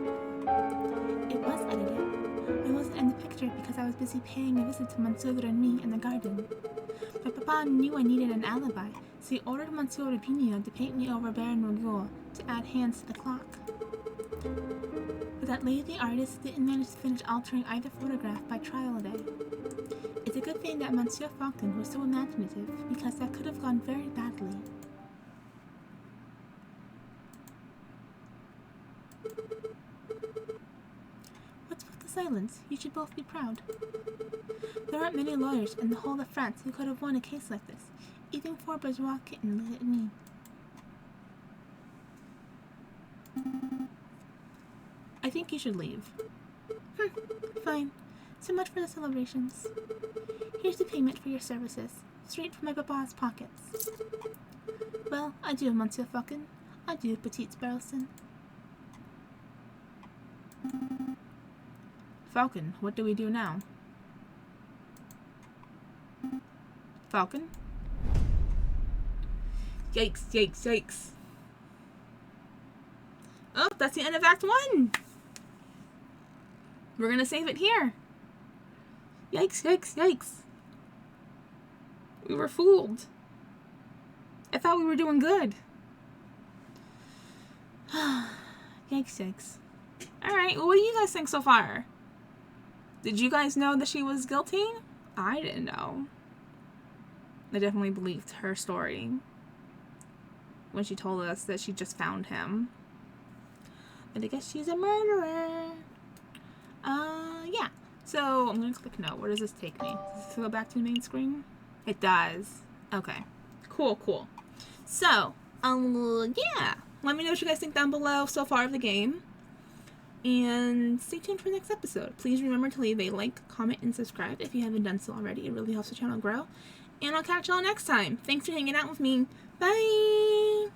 S1: It was edited. I wasn't in the picture because I was busy paying a visit to Monsieur Remy in the garden. My papa knew I needed an alibi, so he ordered Monsieur Rubinio to paint me over Baron Rogo to add hands to the clock. But that lazy artist didn't manage to finish altering either photograph by trial day. It's a good thing that Monsieur Falcon was so imaginative, because that could have gone very badly. What's with the silence? You should both be proud. There aren't many lawyers in the whole of France who could have won a case like this. Even 4 bourgeois kittens look at me.
S2: I think you should leave.
S1: Fine. So much for the celebrations. Here's the payment for your services, straight from my papa's pockets. Well, adieu, Monsieur Falcon. Adieu, Petite Sparrowson.
S2: Falcon, what do we do now? Falcon? Yikes, yikes, yikes. Oh, that's the end of Act 1! We're gonna save it here. Yikes, yikes, yikes. We were fooled. I thought we were doing good.
S1: Yikes, yikes.
S2: Alright, well, what do you guys think so far? Did you guys know that she was guilty? I didn't know. I definitely believed her story when she told us that she just found him. But I guess she's a murderer. Yeah. So I'm gonna click no. Where does this take me? Does this go back to the main screen? It does. Okay. Cool, cool. So, yeah. Let me know what you guys think down below so far of the game. And stay tuned for the next episode. Please remember to leave a like, comment, and subscribe if you haven't done so already. It really helps the channel grow. And I'll catch y'all next time. Thanks for hanging out with me. Bye!